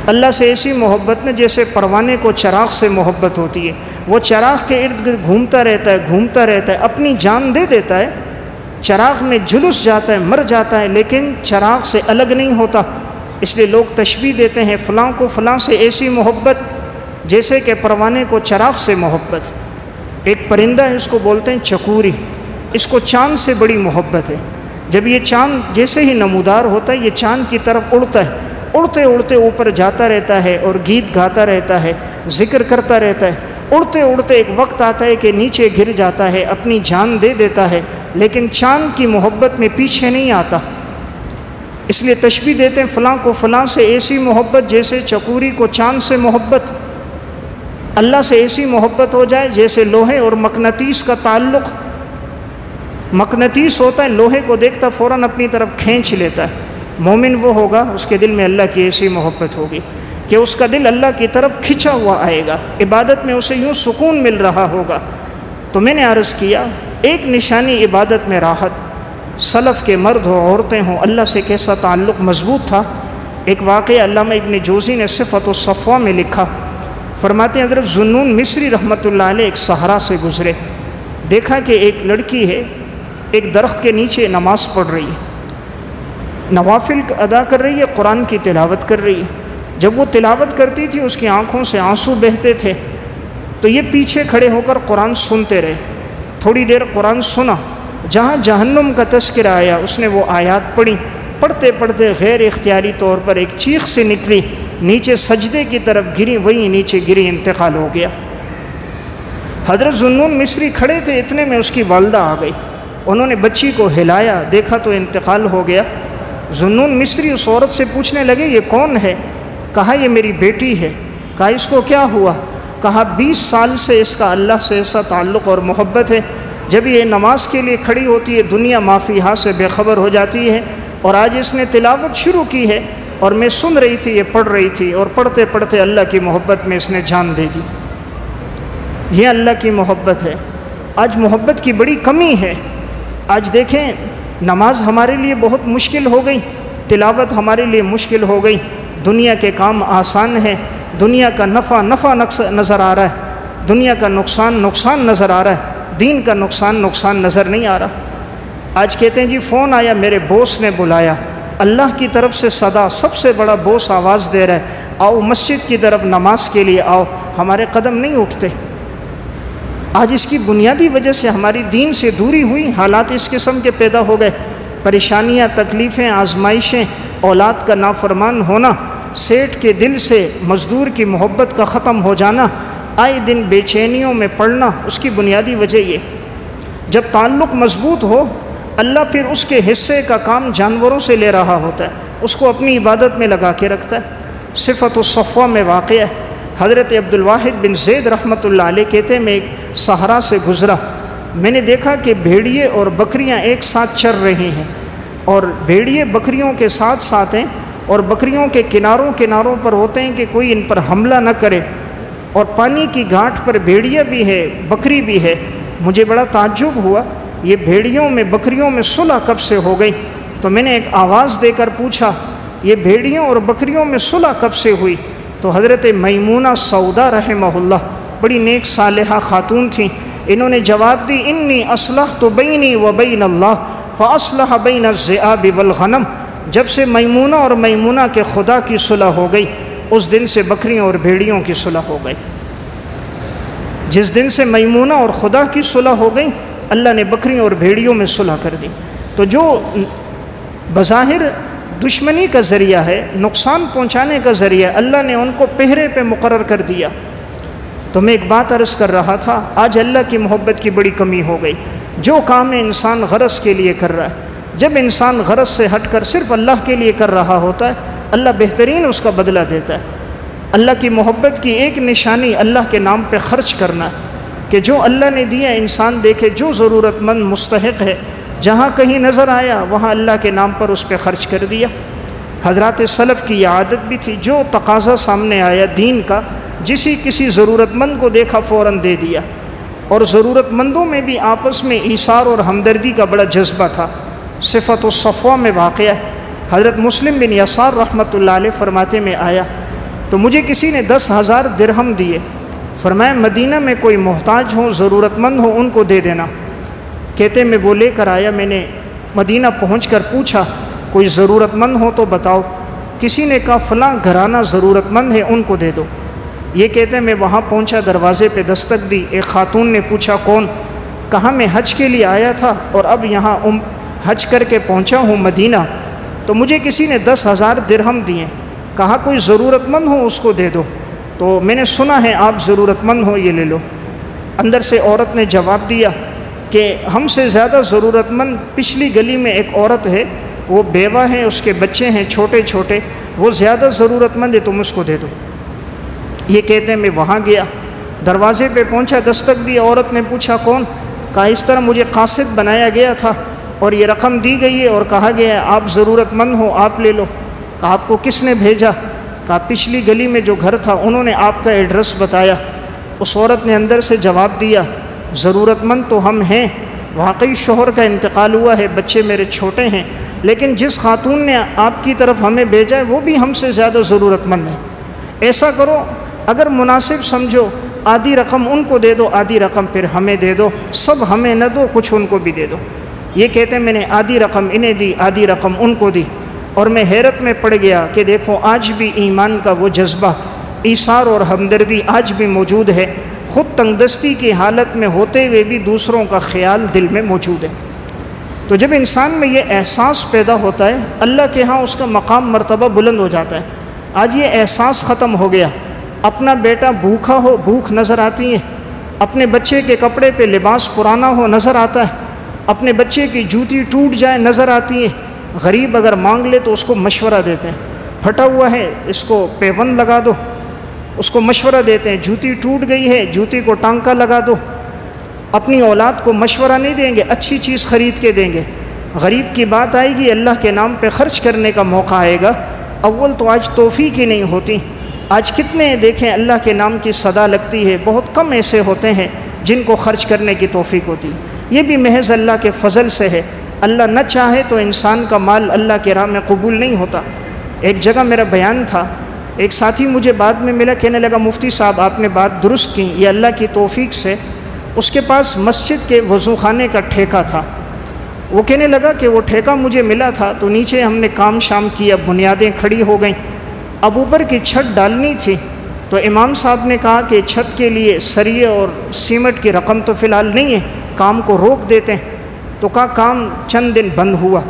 Speaker 1: اللہ سے ایسی محبت نے جیسے پروانے کو چراغ سے محبت ہوتی ہے، وہ چراغ کے ارد گرد گھومتا رہتا ہے، گھومتا رہتا ہے، اپنی جان دے دیتا ہے، چراغ میں جلس جاتا ہے، مر جاتا ہے، لیکن چراغ سے الگ نہیں ہوتا۔ اس لیے لوگ تشبیہ دیتے ہیں فلاں کو فلاں سے ایسی محبت جیسے کہ پروانے کو چراغ سے محبت۔ ایک پرندہ ہے، اس کو بولتے ہیں چکوری، اس کو چاند سے بڑی محبت ہے۔ جب یہ چاند جیسے ہی نمودار ہوتا ہے، یہ چاند کی طرف اڑتا ہے، اڑتے اڑتے اوپر جاتا رہتا ہے اور گیت گاتا رہتا ہے، ذکر کرتا رہتا ہے۔ اڑتے اڑتے ایک وقت آتا ہے کہ نیچے گر جاتا ہے، اپنی جان دے دیتا ہے، لیکن چاند کی محبت میں پیچھے نہیں آتا۔ اس لیے تشبیہ دیتے ہیں فلاں کو فلاں سے ایسی محبت جیسے چکوری کو چاند سے محبت۔ اللہ سے ایسی محبت ہو جائے جیسے لوہے اور مقناطیس کا تعلق۔ مقناطیس ہوتا ہے، لوہے کو دیکھتا فوراً اپنی طرف کھینچ لیتا ہے۔ مومن وہ ہوگا اس کے دل میں اللہ کی ایسی محبت ہوگی کہ اس کا دل اللہ کی طرف کھنچا ہوا آئے گا، عبادت میں اسے یوں سکون مل رہا ہوگا۔ تو میں نے عرض کیا ایک نشانی عبادت میں راحت، سلف کے مرد ہو عورتیں ہوں، اللہ سے کیسا تعلق مضبوط تھا۔ ایک واقعہ علامہ ابن جوزی نے صفت الصفوہ میں لکھا، فرماتے ہیں حضرت ذوالنون مصری رحمۃ اللہ علیہ ایک صحرا سے گزرے، دیکھا کہ ایک لڑکی ہے ایک درخت کے نیچے نماز پڑھ رہی ہے، نوافل ادا کر رہی ہے، قرآن کی تلاوت کر رہی ہے۔ جب وہ تلاوت کرتی تھی اس کی آنکھوں سے آنسو بہتے تھے، تو یہ پیچھے کھڑے ہو کر قرآن سنتے رہے۔ تھوڑی دیر قرآن سنا، جہاں جہنم کا تذکرہ آیا اس نے وہ آیات پڑھی، پڑھتے پڑھتے غیر اختیاری طور پر ایک چیخ سے نکلی، نیچے سجدے کی طرف گری، وہیں نیچے گری، انتقال ہو گیا۔ حضرت ذوالنون مصری کھڑے تھے، اتنے میں اس کی والدہ آ گئی، انہوں نے بچی کو ہلایا، دیکھا تو انتقال ہو گیا۔ ذوالنون مصری اس عورت سے پوچھنے لگے یہ کون ہے؟ کہا یہ میری بیٹی ہے۔ کہا اس کو کیا ہوا؟ کہا 20 سال سے اس کا اللہ سے ایسا تعلق اور محبت ہے، جب یہ نماز کے لیے کھڑی ہوتی ہے دنیا مافیہا سے بے خبر ہو جاتی ہے، اور آج اس نے تلاوت شروع کی ہے اور میں سن رہی تھی، یہ پڑھ رہی تھی، اور پڑھتے پڑھتے اللہ کی محبت میں اس نے جان دے دی۔ یہ اللہ کی محبت ہے۔ آج محبت کی بڑی کمی ہے۔ آج دیکھیں نماز ہمارے لیے بہت مشکل ہو گئی، تلاوت ہمارے لیے مشکل ہو گئی، دنیا کے کام آسان ہیں، دنیا کا نفع نظر آ رہا ہے، دنیا کا نقصان نظر آ رہا ہے، دین کا نقصان نظر نہیں آ رہا۔ آج کہتے ہیں جی فون آیا، میرے بوس نے بلایا، اللہ کی طرف سے صدا، سب سے بڑا بوس آواز دے رہا ہے، آؤ مسجد کی طرف نماز کے لیے آؤ، ہمارے قدم نہیں اٹھتے۔ آج اس کی بنیادی وجہ سے ہماری دین سے دوری ہوئی، حالات اس قسم کے پیدا ہو گئے، پریشانیاں، تکلیفیں، آزمائشیں، اولاد کا نافرمان ہونا، سیٹ کے دل سے مزدور کی محبت کا ختم ہو جانا، آئے دن بے چینیوں میں پڑنا، اس کی بنیادی وجہ یہ۔ جب تعلق مضبوط ہو، اللہ پھر اس کے حصے کا کام جانوروں سے لے رہا ہوتا ہے، اس کو اپنی عبادت میں لگا کے رکھتا ہے۔ صفت الصفوہ میں واقع ہے، حضرت عبدالواحد بن زید رحمۃ اللہ علیہ کہتے ہیں میں ایک صحرا سے گزرا، میں نے دیکھا کہ بھیڑیے اور بکریاں ایک ساتھ چر رہی ہیں، اور بھیڑیے بکریوں کے ساتھ ساتھ ہیں، اور بکریوں کے کناروں پر ہوتے ہیں کہ کوئی ان پر حملہ نہ کرے، اور پانی کی گھاٹ پر بھیڑیا بھی ہے، بکری بھی ہے۔ مجھے بڑا تعجب ہوا، یہ بھیڑیوں میں بکریوں میں صلح کب سے ہو گئی؟ تو میں نے ایک آواز دے کر پوچھا یہ بھیڑیوں اور بکریوں میں صلح کب سے ہوئی؟ تو حضرت میمونہ سودا رحمہ اللہ بڑی نیک صالحہ خاتون تھیں، انہوں نے جواب دی انی اصلحت بینی و بین اللہ فاصلح بین الذئاب والغنم۔ جب سے میمونہ اور میمونہ کے خدا کی صلح ہو گئی، اس دن سے بکریوں اور بھیڑیوں کی صلح ہو گئی۔ جس دن سے میمونہ اور خدا کی صلح ہو گئی، اللہ نے بکریوں اور بھیڑیوں میں صلح کر دی۔ تو جو بظاہر دشمنی کا ذریعہ ہے، نقصان پہنچانے کا ذریعہ ہے، اللہ نے ان کو پہرے پہ مقرر کر دیا۔ تو میں ایک بات عرض کر رہا تھا، آج اللہ کی محبت کی بڑی کمی ہو گئی۔ جو کام انسان غرض کے لیے کر رہا ہے، جب انسان غرض سے ہٹ کر صرف اللہ کے لیے کر رہا ہوتا ہے، اللہ بہترین اس کا بدلہ دیتا ہے۔ اللہ کی محبت کی ایک نشانی اللہ کے نام پہ خرچ کرنا ہے، کہ جو اللہ نے دیا انسان دیکھے، جو ضرورت مند مستحق ہے، جہاں کہیں نظر آیا وہاں اللہ کے نام پر اس پہ خرچ کر دیا۔ حضرات سلف کی یہ عادت بھی تھی، جو تقاضا سامنے آیا دین کا، کسی ضرورت مند کو دیکھا فوراً دے دیا، اور ضرورت مندوں میں بھی آپس میں ایثار اور ہمدردی کا بڑا جذبہ تھا۔ صفت الصفوہ میں واقع ہے، حضرت مسلم بن یسار رحمۃ اللہ علیہ فرماتے میں آیا تو مجھے کسی نے 10,000 درہم دیے، فرمایا مدینہ میں کوئی محتاج ہو، ضرورت مند ہو، ان کو دے دینا۔ کہتے میں وہ لے کر آیا، میں نے مدینہ پہنچ کر پوچھا کوئی ضرورت مند ہو تو بتاؤ۔ کسی نے کہا فلاں گھرانہ ضرورت مند ہے، ان کو دے دو۔ یہ کہتے ہیں میں وہاں پہنچا، دروازے پہ دستک دی، ایک خاتون نے پوچھا کون؟ کہا میں حج کے لیے آیا تھا اور اب یہاں حج کر کے پہنچا ہوں مدینہ، تو مجھے کسی نے 10,000 درہم دیے، کہا کوئی ضرورت مند ہو اس کو دے دو، تو میں نے سنا ہے آپ ضرورت مند ہو، یہ لے لو۔ اندر سے عورت نے جواب دیا کہ ہم سے زیادہ ضرورت مند پچھلی گلی میں ایک عورت ہے، وہ بیوہ ہے، اس کے بچے ہیں چھوٹے چھوٹے، وہ زیادہ ضرورت مند ہے، تم اس کو دے دو۔ یہ کہتے ہیں میں وہاں گیا، دروازے پہ پہنچا، دستک دی، عورت نے پوچھا کون؟ کہا اس طرح مجھے قاصد بنایا گیا تھا اور یہ رقم دی گئی ہے اور کہا گیا ہے آپ ضرورت مند ہو، آپ لے لو۔ کہا آپ کو کس نے بھیجا؟ کہا پچھلی گلی میں جو گھر تھا انہوں نے آپ کا ایڈریس بتایا۔ اس عورت نے اندر سے جواب دیا ضرورت مند تو ہم ہیں، واقعی شوہر کا انتقال ہوا ہے، بچے میرے چھوٹے ہیں، لیکن جس خاتون نے آپ کی طرف ہمیں بھیجا ہے وہ بھی ہم سے زیادہ ضرورت مند ہے۔ ایسا کرو اگر مناسب سمجھو آدھی رقم ان کو دے دو، آدھی رقم پھر ہمیں دے دو، سب ہمیں نہ دو، کچھ ان کو بھی دے دو۔ یہ کہتے ہیں میں نے آدھی رقم انہیں دی، آدھی رقم ان کو دی، اور میں حیرت میں پڑ گیا کہ دیکھو آج بھی ایمان کا وہ جذبہ، ایثار اور ہمدردی آج بھی موجود ہے، خود تنگ دستی کی حالت میں ہوتے ہوئے بھی دوسروں کا خیال دل میں موجود ہے۔ تو جب انسان میں یہ احساس پیدا ہوتا ہے، اللہ کے ہاں اس کا مقام مرتبہ بلند ہو جاتا ہے۔ آج یہ احساس ختم ہو گیا، اپنا بیٹا بھوکا ہو بھوک نظر آتی ہے، اپنے بچے کے کپڑے پہ لباس پرانا ہو نظر آتا ہے، اپنے بچے کی جوتی ٹوٹ جائے نظر آتی ہے، غریب اگر مانگ لے تو اس کو مشورہ دیتے ہیں، پھٹا ہوا ہے اس کو پیون لگا دو، اس کو مشورہ دیتے ہیں، جوتی ٹوٹ گئی ہے جوتی کو ٹانکا لگا دو۔ اپنی اولاد کو مشورہ نہیں دیں گے، اچھی چیز خرید کے دیں گے۔ غریب کی بات آئے گی، اللہ کے نام پہ خرچ کرنے کا موقع آئے گا، اول تو آج توفیق ہی نہیں ہوتی۔ آج کتنے دیکھیں اللہ کے نام کی صدا لگتی ہے، بہت کم ایسے ہوتے ہیں جن کو خرچ کرنے کی توفیق ہوتی ہے۔ یہ بھی محض اللہ کے فضل سے ہے، اللہ نہ چاہے تو انسان کا مال اللہ کے راہ میں قبول نہیں ہوتا۔ ایک جگہ میرا بیان تھا، ایک ساتھی مجھے بعد میں ملا، کہنے لگا مفتی صاحب آپ نے بات درست کی، یہ اللہ کی توفیق سے۔ اس کے پاس مسجد کے وضو خانے کا ٹھیکہ تھا، وہ کہنے لگا کہ وہ ٹھیکہ مجھے ملا تھا تو نیچے ہم نے کام شام کیا، بنیادیں کھڑی ہو گئیں، اب اوپر کی چھت ڈالنی تھی، تو امام صاحب نے کہا کہ چھت کے لیے سریے اور سیمنٹ کی رقم تو فی الحال نہیں ہے، کام کو روک دیتے ہیں۔ تو کہا کام چند دن بند ہوا۔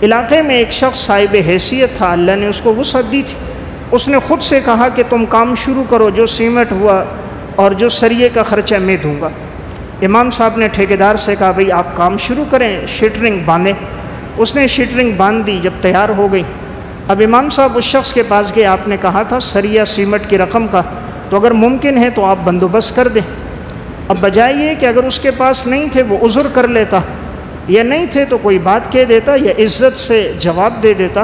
Speaker 1: علاقے میں ایک شخص صاحب حیثیت تھا، اللہ نے اس کو وسعت دی تھی، اس نے خود سے کہا کہ تم کام شروع کرو، جو سیمنٹ ہوا اور جو سریے کا خرچہ میں دوں گا۔ امام صاحب نے ٹھیکیدار سے کہا بھئی آپ کام شروع کریں، شٹرنگ باندھیں۔ اس نے شٹرنگ باندھ دی، جب تیار ہو گئی اب امام صاحب اس شخص کے پاس گئے، آپ نے کہا تھا سریا سیمٹ کی رقم کا، تو اگر ممکن ہے تو آپ بندوبست کر دیں۔ اب بجائے یہ کہ اگر اس کے پاس نہیں تھے وہ عذر کر لیتا، یا نہیں تھے تو کوئی بات کہہ دیتا یا عزت سے جواب دے دیتا،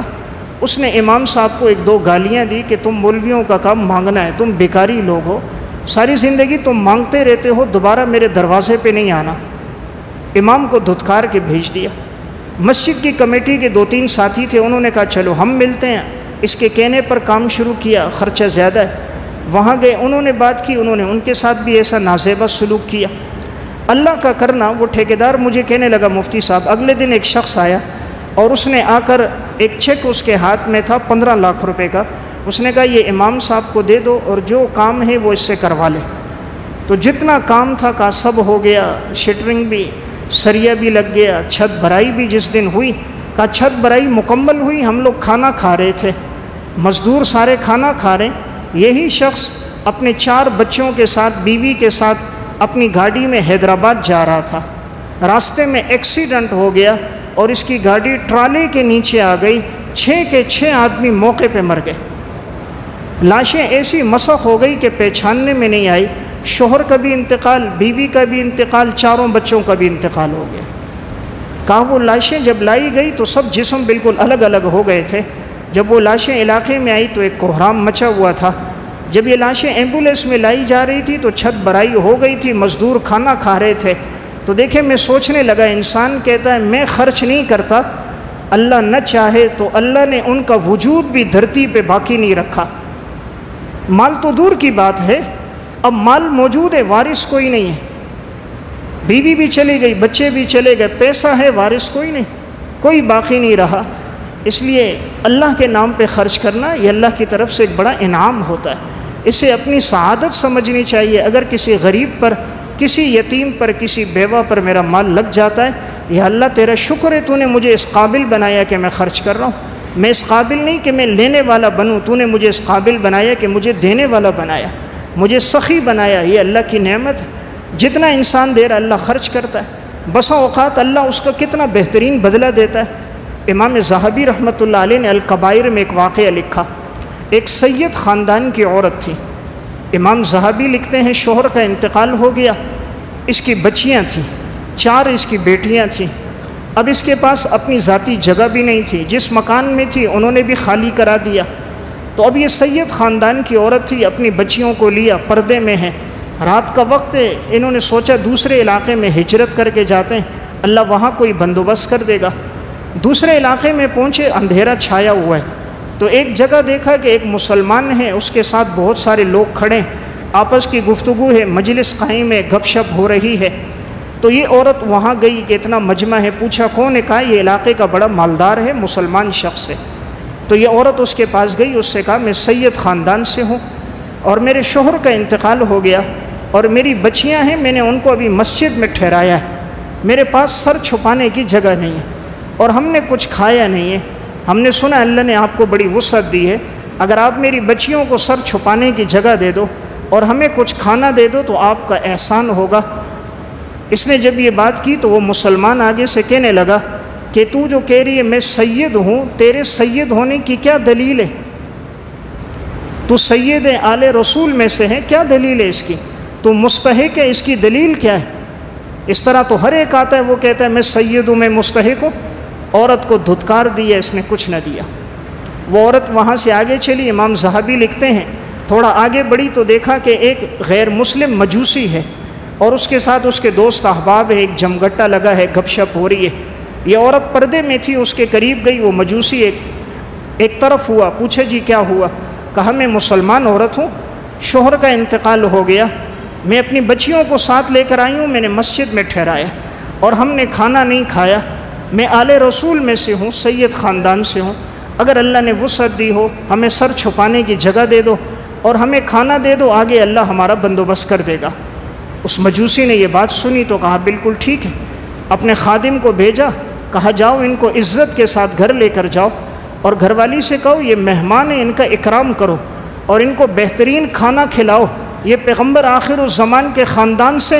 Speaker 1: اس نے امام صاحب کو ایک دو گالیاں دی کہ تم مولویوں کا کام مانگنا ہے، تم بیکاری لوگ ہو، ساری زندگی تم مانگتے رہتے ہو، دوبارہ میرے دروازے پہ نہیں آنا۔ امام کو دھتکار کے بھیج دیا۔ مسجد کی کمیٹی کے 2-3 ساتھی تھے، انہوں نے کہا چلو ہم ملتے ہیں، اس کے کہنے پر کام شروع کیا، خرچہ زیادہ ہے۔ وہاں گئے، انہوں نے بات کی، انہوں نے ان کے ساتھ بھی ایسا نازیبہ سلوک کیا۔ اللہ کا کرنا، وہ ٹھیکیدار مجھے کہنے لگا مفتی صاحب اگلے دن ایک شخص آیا اور اس نے آ کر ایک چیک اس کے ہاتھ میں تھا 15 لاکھ روپے کا، اس نے کہا یہ امام صاحب کو دے دو اور جو کام ہے وہ اس سے کروا لے۔ تو جتنا کام تھا کا سب ہو گیا، شٹرنگ بھی، سریا بھی لگ گیا، چھت بھرائی بھی جس دن ہوئی، کا چھت بھرائی مکمل ہوئی، ہم لوگ کھانا کھا رہے تھے، مزدور سارے کھانا کھا رہے ہیں، یہی شخص اپنے 4 بچوں کے ساتھ، بیوی کے ساتھ اپنی گاڑی میں حیدرآباد جا رہا تھا، راستے میں ایکسیڈنٹ ہو گیا اور اس کی گاڑی ٹرالے کے نیچے آ گئی، 6 کے 6 آدمی موقع پہ مر گئے۔ لاشیں ایسی مسخ ہو گئی کہ پہچاننے میں نہیں آئی، شوہر کا بھی انتقال، بیوی کا بھی انتقال، 4 بچوں کا بھی انتقال ہو گیا۔ کہا وہ لاشیں جب لائی گئی تو سب جسم بالکل الگ الگ ہو گئے تھے، جب وہ لاشیں علاقے میں آئی تو ایک کوہرام مچا ہوا تھا، جب یہ لاشیں ایمبولینس میں لائی جا رہی تھی تو چھت بھرائی ہو گئی تھی، مزدور کھانا کھا رہے تھے۔ تو دیکھیں میں سوچنے لگا، انسان کہتا ہے میں خرچ نہیں کرتا، اللہ نہ چاہے تو اللہ نے ان کا وجود بھی دھرتی پہ باقی نہیں رکھا۔ مال تو دور کی بات ہے، اب مال موجود ہے، وارث کوئی نہیں ہے، بیوی بھی چلی گئی، بچے بھی چلے گئے، پیسہ ہے، وارث کوئی نہیں، کوئی باقی نہیں رہا۔ اس لیے اللہ کے نام پہ خرچ کرنا یہ اللہ کی طرف سے ایک بڑا انعام ہوتا ہے، اسے اپنی سعادت سمجھنی چاہیے۔ اگر کسی غریب پر، کسی یتیم پر، کسی بیوہ پر میرا مال لگ جاتا ہے، یا اللہ تیرا شکر ہے تو نے مجھے اس قابل بنایا کہ میں خرچ کر رہا ہوں، میں اس قابل نہیں کہ میں لینے والا بنوں، تو نے مجھے اس قابل بنایا کہ مجھے دینے والا بنایا، مجھے سخی بنایا، یہ اللہ کی نعمت ہے۔ جتنا انسان دے رہا اللہ خرچ کرتا ہے، بسا اوقات اللہ اس کا کتنا بہترین بدلہ دیتا ہے۔ امام ذہبی رحمۃ اللہ علیہ نے الکبائر میں ایک واقعہ لکھا، ایک سید خاندان کی عورت تھی، امام ذہبی لکھتے ہیں شوہر کا انتقال ہو گیا، اس کی بچیاں تھیں، 4 اس کی بیٹیاں تھیں، اب اس کے پاس اپنی ذاتی جگہ بھی نہیں تھی، جس مکان میں تھی انہوں نے بھی خالی کرا دیا۔ تو اب یہ سید خاندان کی عورت تھی، اپنی بچیوں کو لیا، پردے میں ہے، رات کا وقت ہے، انہوں نے سوچا دوسرے علاقے میں ہجرت کر کے جاتے ہیں، اللہ وہاں کوئی بندوبست کر دے گا۔ دوسرے علاقے میں پہنچے، اندھیرا چھایا ہوا ہے، تو ایک جگہ دیکھا کہ ایک مسلمان ہے، اس کے ساتھ بہت سارے لوگ کھڑے ہیں، آپس کی گفتگو ہے، مجلس قائم ہے، گپ شپ ہو رہی ہے۔ تو یہ عورت وہاں گئی کہ اتنا مجمع ہے، پوچھا کون ہے، کہا یہ علاقے کا بڑا مالدار ہے، مسلمان شخص ہے۔ تو یہ عورت اس کے پاس گئی، اس سے کہا میں سید خاندان سے ہوں اور میرے شوہر کا انتقال ہو گیا اور میری بچیاں ہیں، میں نے ان کو ابھی مسجد میں ٹھہرایا ہے، میرے پاس سر چھپانے کی جگہ نہیں ہے اور ہم نے کچھ کھایا نہیں ہے، ہم نے سنا اللہ نے آپ کو بڑی وسعت دی ہے، اگر آپ میری بچیوں کو سر چھپانے کی جگہ دے دو اور ہمیں کچھ کھانا دے دو تو آپ کا احسان ہوگا۔ اس نے جب یہ بات کی تو وہ مسلمان آگے سے کہنے لگا کہ تو جو کہہ رہی ہے میں سید ہوں، تیرے سید ہونے کی کیا دلیل ہے؟ تو سید آل رسول میں سے ہے، کیا دلیل ہے اس کی؟ تو مستحق ہے، اس کی دلیل کیا ہے؟ اس طرح تو ہر ایک آتا ہے، وہ کہتا ہے میں سید ہوں، میں مستحق ہوں۔ عورت کو دھتکار دیا، اس نے کچھ نہ دیا۔ وہ عورت وہاں سے آگے چلی، امام ذہبی لکھتے ہیں تھوڑا آگے بڑھی تو دیکھا کہ ایک غیر مسلم مجوسی ہے اور اس کے ساتھ اس کے دوست احباب ہے، ایک جمگٹا لگا ہے، گپ شپ ہو رہی ہے۔ یہ عورت پردے میں تھی، اس کے قریب گئی، وہ مجوسی ایک طرف ہوا، پوچھا جی کیا ہوا؟ کہا میں مسلمان عورت ہوں، شوہر کا انتقال ہو گیا، میں اپنی بچیوں کو ساتھ لے کر آئی ہوں، میں نے مسجد میں ٹھہرایا اور ہم نے کھانا نہیں کھایا، میں آل رسول میں سے ہوں، سید خاندان سے ہوں، اگر اللہ نے وسعت دی ہو ہمیں سر چھپانے کی جگہ دے دو اور ہمیں کھانا دے دو، آگے اللہ ہمارا بندوبست کر دے گا۔ اس مجوسی نے یہ بات سنی تو کہا بالکل ٹھیک ہے، اپنے خادم کو بھیجا، کہا جاؤ ان کو عزت کے ساتھ گھر لے کر جاؤ اور گھر والی سے کہو یہ مہمان ہیں، ان کا اکرام کرو اور ان کو بہترین کھانا کھلاؤ، یہ پیغمبر آخر الزمان کے خاندان سے۔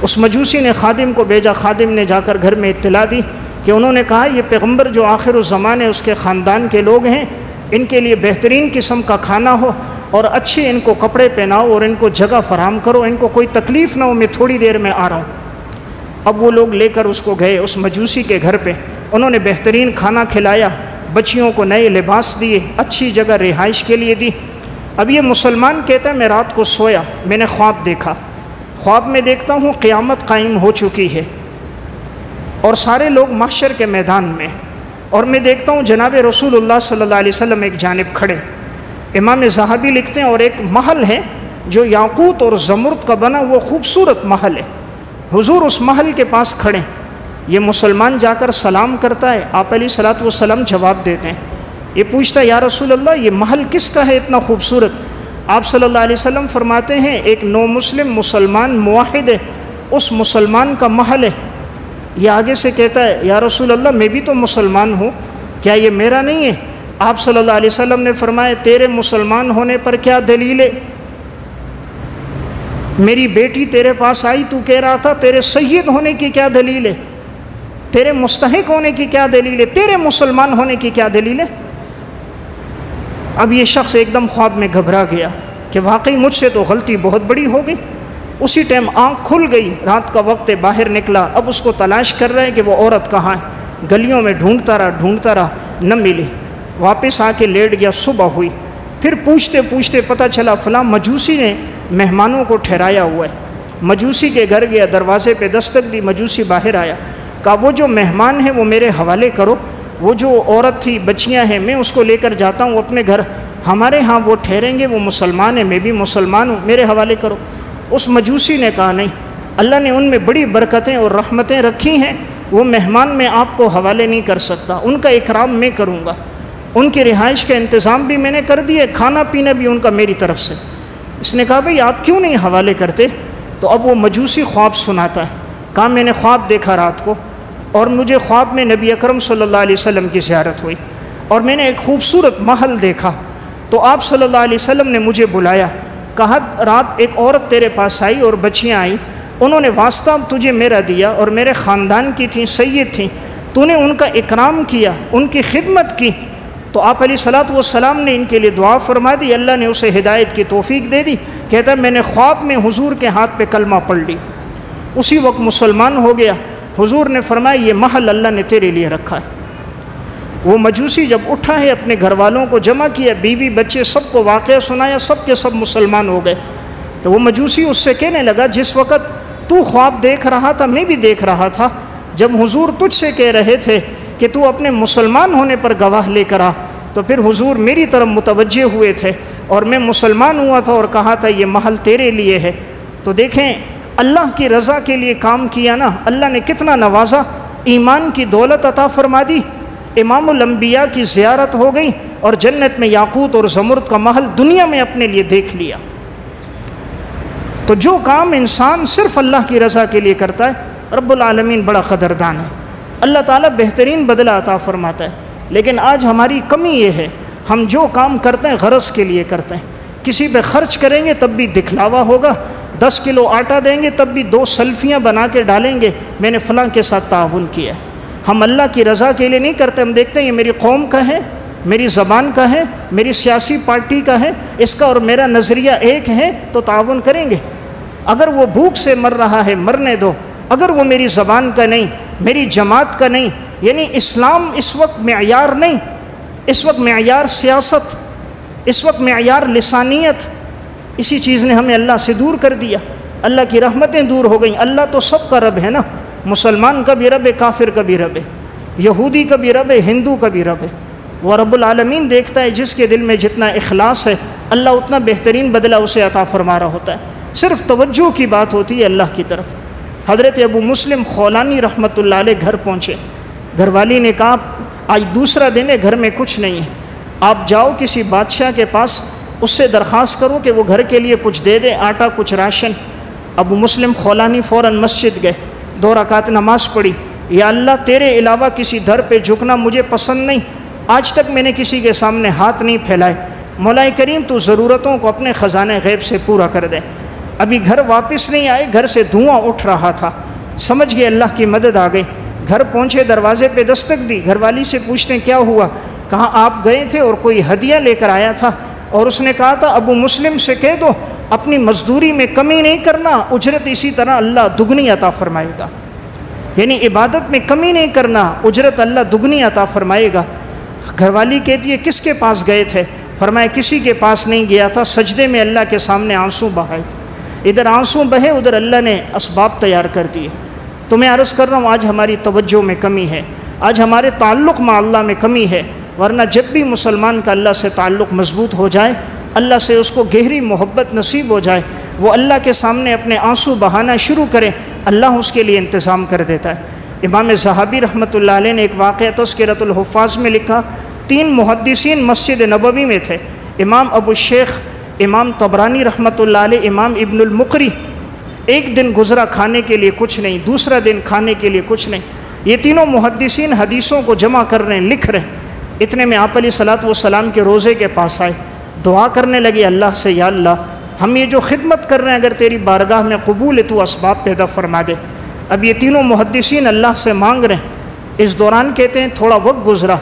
Speaker 1: اس مجوسی نے خادم کو بھیجا، خادم نے جا کر گھر میں اطلاع دی کہ انہوں نے کہا یہ پیغمبر جو آخر الزمان ہے اس کے خاندان کے لوگ ہیں، ان کے لیے بہترین قسم کا کھانا ہو اور اچھے ان کو کپڑے پہناؤ اور ان کو جگہ فراہم کرو، ان کو کوئی تکلیف نہ ہو، میں تھوڑی دیر میں آ رہا ہوں۔ اب وہ لوگ لے کر اس کو گئے اس مجوسی کے گھر پہ، انہوں نے بہترین کھانا کھلایا، بچیوں کو نئے لباس دیے، اچھی جگہ رہائش کے لیے دی۔ اب یہ مسلمان کہتا ہے میں رات کو سویا، میں نے خواب دیکھا، خواب میں دیکھتا ہوں قیامت قائم ہو چکی ہے اور سارے لوگ محشر کے میدان میں، اور میں دیکھتا ہوں جناب رسول اللہ صلی اللہ علیہ وسلم ایک جانب کھڑے۔ امام ذہبی لکھتے ہیں اور ایک محل ہے جو یاقوت اور زمرد کا بنا، وہ خوبصورت محل ہے، حضور اس محل کے پاس کھڑے۔ یہ مسلمان جا کر سلام کرتا ہے، آپ علیہ الصلوۃ والسلام جواب دیتے ہیں، یہ پوچھتا ہے یا رسول اللہ یہ محل کس کا ہے اتنا خوبصورت؟ آپ صلی اللہ علیہ وسلم فرماتے ہیں ایک نو مسلم مسلمان موحد ہے، اس مسلمان کا محل ہے۔ یہ آگے سے کہتا ہے یا رسول اللہ میں بھی تو مسلمان ہوں، کیا یہ میرا نہیں ہے؟ آپ صلی اللہ علیہ وسلم نے فرمایا تیرے مسلمان ہونے پر کیا دلیل ہے؟ میری بیٹی تیرے پاس آئی، تو کہہ رہا تھا تیرے سید ہونے کی کیا دلیل ہے؟ تیرے مستحق ہونے کی کیا دلیل ہے؟ تیرے مسلمان ہونے کی کیا دلیل ہے؟ اب یہ شخص ایک دم خواب میں گھبرا گیا کہ واقعی مجھ سے تو غلطی بہت بڑی ہو گئی۔ اسی ٹائم آنکھ کھل گئی، رات کا وقت ہے، باہر نکلا، اب اس کو تلاش کر رہے ہیں کہ وہ عورت کہاں ہے، گلیوں میں ڈھونڈتا رہا، نہ ملی، واپس آ کے لیٹ گیا۔ صبح ہوئی، پھر پوچھتے پوچھتے پتہ چلا فلاں مجوسی نے مہمانوں کو ٹھہرایا ہوا ہے۔ مجوسی کے گھر گیا، دروازے پہ دستک دی، مجوسی باہر آیا، کہا وہ جو مہمان ہیں وہ میرے حوالے کرو، وہ جو عورت تھی بچیاں ہیں میں اس کو لے کر جاتا ہوں اپنے گھر، ہمارے ہاں وہ ٹھہریں گے، وہ مسلمان ہیں میں بھی مسلمان ہوں، میرے حوالے کرو۔ اس مجوسی نے کہا نہیں، اللہ نے ان میں بڑی برکتیں اور رحمتیں رکھی ہیں، وہ مہمان میں آپ کو حوالے نہیں کر سکتا، ان کا اکرام میں کروں گا، ان کی رہائش کا انتظام بھی میں نے کر دیا، کھانا پینا بھی ان کا میری طرف سے۔ اس نے کہا بھئی آپ کیوں نہیں حوالے کرتے؟ تو اب وہ مجوسی خواب سناتا ہے، کہا میں نے خواب دیکھا رات کو، اور مجھے خواب میں نبی اکرم صلی اللہ علیہ وسلم کی زیارت ہوئی، اور میں نے ایک خوبصورت محل دیکھا، تو آپ صلی اللہ علیہ وسلم نے مجھے بلایا، کہا رات ایک عورت تیرے پاس آئی اور بچیاں آئیں، انہوں نے واسطہ تجھے میرا دیا اور میرے خاندان کی تھیں، سید تھیں، تو نے ان کا اکرام کیا، ان کی خدمت کی، تو آپ علیہ الصلوۃ والسلام نے ان کے لیے دعا فرما دی، اللہ نے اسے ہدایت کی توفیق دے دی۔ کہتا ہے میں نے خواب میں حضور کے ہاتھ پہ کلمہ پڑھ لی، اسی وقت مسلمان ہو گیا۔ حضور نے فرمایا یہ محل اللہ نے تیرے لیے رکھا ہے۔ وہ مجوسی جب اٹھا ہے اپنے گھر والوں کو جمع کیا، بیوی بچے سب کو واقعہ سنایا، سب کے سب مسلمان ہو گئے۔ تو وہ مجوسی اس سے کہنے لگا جس وقت تو خواب دیکھ رہا تھا میں بھی دیکھ رہا تھا، جب حضور تجھ سے کہہ رہے تھے کہ تو اپنے مسلمان ہونے پر گواہ لے کر آ، تو پھر حضور میری طرف متوجہ ہوئے تھے اور میں مسلمان ہوا تھا اور کہا تھا یہ محل تیرے لیے ہے۔ تو دیکھیں اللہ کی رضا کے لیے کام کیا نا، اللہ نے کتنا نوازا، ایمان کی دولت عطا فرما دی، امام الانبیاء کی زیارت ہو گئی، اور جنت میں یاقوت اور زمرد کا محل دنیا میں اپنے لیے دیکھ لیا۔ تو جو کام انسان صرف اللہ کی رضا کے لیے کرتا ہے، رب العالمین بڑا قدردان ہے، اللہ تعالیٰ بہترین بدلہ عطا فرماتا ہے۔ لیکن آج ہماری کمی یہ ہے، ہم جو کام کرتے ہیں غرض کے لیے کرتے ہیں، کسی پہ خرچ کریں گے تب بھی دکھلاوا ہوگا، 10 کلو آٹا دیں گے تب بھی 2 سیلفیاں بنا کے ڈالیں گے میں نے فلاں کے ساتھ تعاون کیا ہے۔ ہم اللہ کی رضا کے لیے نہیں کرتے، ہم دیکھتے ہیں یہ میری قوم کا ہے، میری زبان کا ہے، میری سیاسی پارٹی کا ہے، اس کا اور میرا نظریہ ایک ہے تو تعاون کریں گے۔ اگر وہ بھوک سے مر رہا ہے مرنے دو، اگر وہ میری زبان کا نہیں، میری جماعت کا نہیں، یعنی اسلام اس وقت معیار نہیں، اس وقت معیار سیاست، اس وقت معیار لسانیت، اسی چیز نے ہمیں اللہ سے دور کر دیا، اللہ کی رحمتیں دور ہو گئیں۔ اللہ تو سب کا رب ہے نا، مسلمان کا بھی رب ہے، کافر کا بھی رب ہے، یہودی کا بھی رب ہے، ہندو کا بھی رب ہے۔ وہ رب العالمین دیکھتا ہے جس کے دل میں جتنا اخلاص ہے اللہ اتنا بہترین بدلہ اسے عطا فرما رہا ہوتا ہے، صرف توجہ کی بات ہوتی ہے اللہ کی طرف۔ حضرت ابو مسلم خولانی رحمۃ اللہ علیہ گھر پہنچے، گھر والی نے کہا آج دوسرا دن ہے گھر میں کچھ نہیں ہے، آپ جاؤ کسی بادشاہ کے پاس، اس سے درخواست کرو کہ وہ گھر کے لیے کچھ دے دے، آٹا کچھ راشن۔ ابو مسلم خولانی فوراً مسجد گئے، 2 رکعت نماز پڑھی، یا اللہ تیرے علاوہ کسی در پہ جھکنا مجھے پسند نہیں، آج تک میں نے کسی کے سامنے ہاتھ نہیں پھیلائے، مولا کریم تو ضرورتوں کو اپنے خزانے غیب سے پورا کر دے۔ ابھی گھر واپس نہیں آئے، گھر سے دھواں اٹھ رہا تھا، سمجھ گئے اللہ کی مدد آ گئی، گھر پہنچے، دروازے پہ دستک دی، گھر والی سے پوچھتے کیا ہوا؟ کہا آپ گئے تھے اور کوئی ہدیہ لے کر آیا تھا، اور اس نے کہا تھا ابو مسلم سے کہہ دو اپنی مزدوری میں کمی نہیں کرنا، اجرت اسی طرح اللہ دگنی عطا فرمائے گا، یعنی عبادت میں کمی نہیں کرنا، اجرت اللہ دگنی عطا فرمائے گا۔ گھر والی کہتی ہے کس کے پاس گئے تھے؟ فرمایا کسی کے پاس نہیں گیا تھا، سجدے میں اللہ کے سامنے آنسو بہائے تھے، ادھر آنسو بہے ادھر اللہ نے اسباب تیار کر دیے۔ تو میں عرض کر رہا ہوں آج ہماری توجہ میں کمی ہے، آج ہمارے تعلق مع اللہ میں کمی ہے، ورنہ جب بھی مسلمان کا اللہ سے تعلق مضبوط ہو جائے، اللہ سے اس کو گہری محبت نصیب ہو جائے، وہ اللہ کے سامنے اپنے آنسو بہانا شروع کرے، اللہ اس کے لیے انتظام کر دیتا ہے۔ امام ذہبی رحمۃ اللہ علیہ نے ایک واقعہ تذکرۃ الحفاظ میں لکھا، 3 محدثین مسجد نبوی میں تھے، امام ابو الشیخ، امام طبرانی رحمۃ اللہ علیہ، امام ابن المقری۔ ایک دن گزرا کھانے کے لیے کچھ نہیں، دوسرا دن کھانے کے لیے کچھ نہیں، یہ تینوں محدثین حدیثوں کو جمع کر رہے ہیں، لکھ رہے ہیں۔ اتنے میں آپ علیہ الصلوۃ والسلام کے روزے کے پاس آئے، دعا کرنے لگے اللہ سے، یا اللہ ہم یہ جو خدمت کر رہے ہیں اگر تیری بارگاہ میں قبول ہے تو اسباب پیدا فرما دے۔ اب یہ تینوں محدثین اللہ سے مانگ رہے ہیں، اس دوران کہتے ہیں تھوڑا وقت گزرا،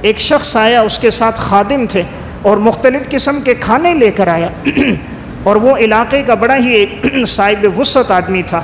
Speaker 1: ایک شخص آیا، اس کے ساتھ خادم تھے اور مختلف قسم کے کھانے لے کر آیا اور وہ علاقے کا بڑا ہی ایک صاحب وسعت آدمی تھا۔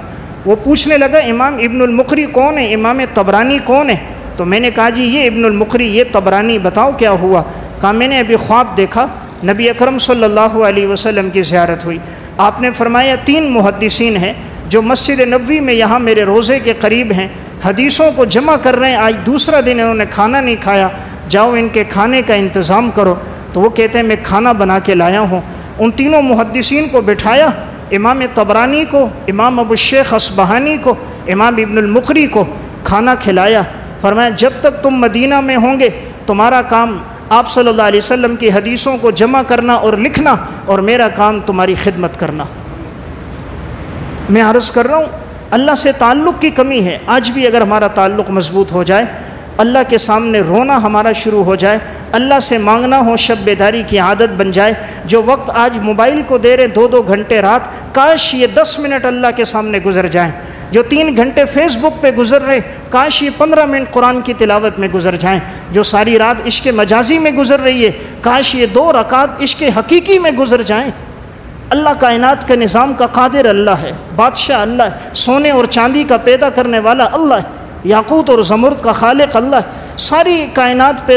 Speaker 1: وہ پوچھنے لگا امام ابن المقری کون ہے، امام طبرانی کون ہے؟ تو میں نے کہا جی یہ ابن المقری، یہ طبرانی، بتاؤ کیا ہوا؟ کہا میں نے ابھی خواب دیکھا، نبی اکرم صلی اللہ علیہ وسلم کی زیارت ہوئی، آپ نے فرمایا 3 محدثین ہیں جو مسجد نبوی میں یہاں میرے روزے کے قریب ہیں، حدیثوں کو جمع کر رہے ہیں، آج دوسرا دن انہوں نے کھانا نہیں کھایا، جاؤ ان کے کھانے کا انتظام کرو۔ تو وہ کہتے ہیں میں کھانا بنا کے لایا ہوں۔ ان تینوں محدثین کو بٹھایا، امام طبرانی کو، امام ابو الشیخ اصبہانی کو، امام ابن المقری کو کھانا کھلایا۔ فرمایا جب تک تم مدینہ میں ہوں گے تمہارا کام آپ صلی اللہ علیہ وسلم کی حدیثوں کو جمع کرنا اور لکھنا، اور میرا کام تمہاری خدمت کرنا۔ میں عرض کر رہا ہوں اللہ سے تعلق کی کمی ہے۔ آج بھی اگر ہمارا تعلق مضبوط ہو جائے، اللہ کے سامنے رونا ہمارا شروع ہو جائے، اللہ سے مانگنا ہو، شب بیداری کی عادت بن جائے، جو وقت آج موبائل کو دے رہے 2-2 گھنٹے رات، کاش یہ 10 منٹ اللہ کے سامنے گزر جائیں، جو 3 گھنٹے فیس بک پہ گزر رہے کاش یہ 15 منٹ قرآن کی تلاوت میں گزر جائیں، جو ساری رات عشق مجازی میں گزر رہی ہے کاش یہ 2 رکعت عشق حقیقی میں گزر جائیں۔ اللہ کائنات کے نظام کا قادر اللہ ہے، بادشاہ اللہ ہے، سونے اور چاندی کا پیدا کرنے والا اللہ ہے، یاقوت اور زمرد کا خالق اللہ ہے۔ ساری کائنات پہ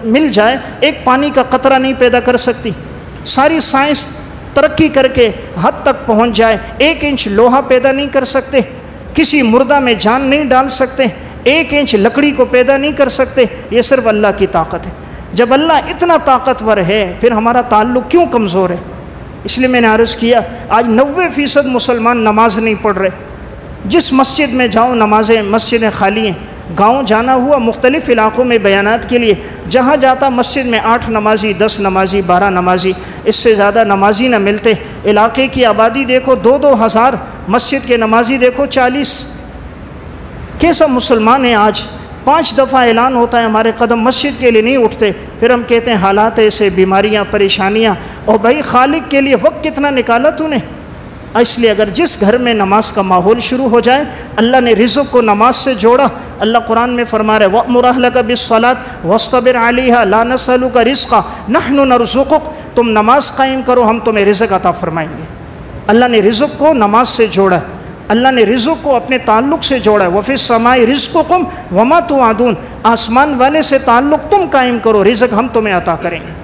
Speaker 1: مل جائے ایک پانی کا قطرہ نہیں پیدا کر سکتی، ساری سائنس ترقی کر کے حد تک پہنچ جائے 1 انچ لوہا پیدا نہیں کر سکتے، کسی مردہ میں جان نہیں ڈال سکتے، 1 انچ لکڑی کو پیدا نہیں کر سکتے، یہ صرف اللہ کی طاقت ہے۔ جب اللہ اتنا طاقتور ہے پھر ہمارا تعلق کیوں کمزور ہے؟ اس لیے میں نے عرض کیا آج 90% مسلمان نماز نہیں پڑھ رہے، جس مسجد میں جاؤ نمازیں، مسجدیں خالی ہیں۔ گاؤں جانا ہوا مختلف علاقوں میں بیانات کے لیے، جہاں جاتا مسجد میں 8 نمازی، 10 نمازی، 12 نمازی، اس سے زیادہ نمازی نہ ملتے۔ علاقے کی آبادی دیکھو 2-2 ہزار، مسجد کے نمازی دیکھو 40۔ کیسا مسلمان ہے آج؟ 5 دفعہ اعلان ہوتا ہے ہمارے قدم مسجد کے لیے نہیں اٹھتے، پھر ہم کہتے ہیں حالات ایسے، بیماریاں، پریشانیاں، اور بھائی خالق کے لیے وقت کتنا نکالا تو نے؟ اس لیے اگر جس گھر میں نماز کا ماحول شروع ہو جائے، اللہ نے رزق کو نماز سے جوڑا۔ اللہ قرآن میں فرما رہے وَأْمُرْ أَهْلَكَ بِالصَّلَاةِ وَاصْطَبِرْ عَلَيْهَا لَا نَسْأَلُكَ رِزْقًا نَحْنُ نَرْزُقُكَ، تم نماز قائم کرو ہم تمہیں رزق عطا فرمائیں گے۔ اللہ نے رزق کو نماز سے جوڑا، اللہ نے رزق کو اپنے تعلق سے جوڑا ہے۔ وَفِي السَّمَاءِ رِزْقُكُمْ وَمَا تُوعَدُونَ، آسمان والے سے تعلق تم قائم کرو، رزق ہم تمہیں عطا کریں گے۔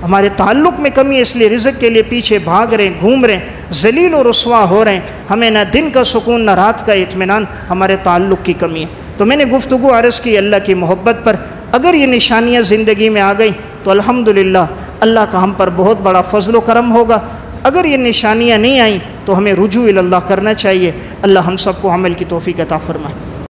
Speaker 1: ہمارے تعلق میں کمی ہے، اس لیے رزق کے لیے پیچھے بھاگ رہے ہیں، گھوم رہے ہیں، ذلیل و رسوا ہو رہے ہیں، ہمیں نہ دن کا سکون نہ رات کا اطمینان، ہمارے تعلق کی کمی ہے۔ تو میں نے گفتگو عرض کی اللہ کی محبت پر، اگر یہ نشانیاں زندگی میں آ گئی تو الحمدللہ اللہ کا ہم پر بہت بڑا فضل و کرم ہوگا۔ اگر یہ نشانیاں نہیں آئیں تو ہمیں رجوع الی اللہ کرنا چاہیے۔ اللہ ہم سب کو عمل کی توفیق عطا فرمائے۔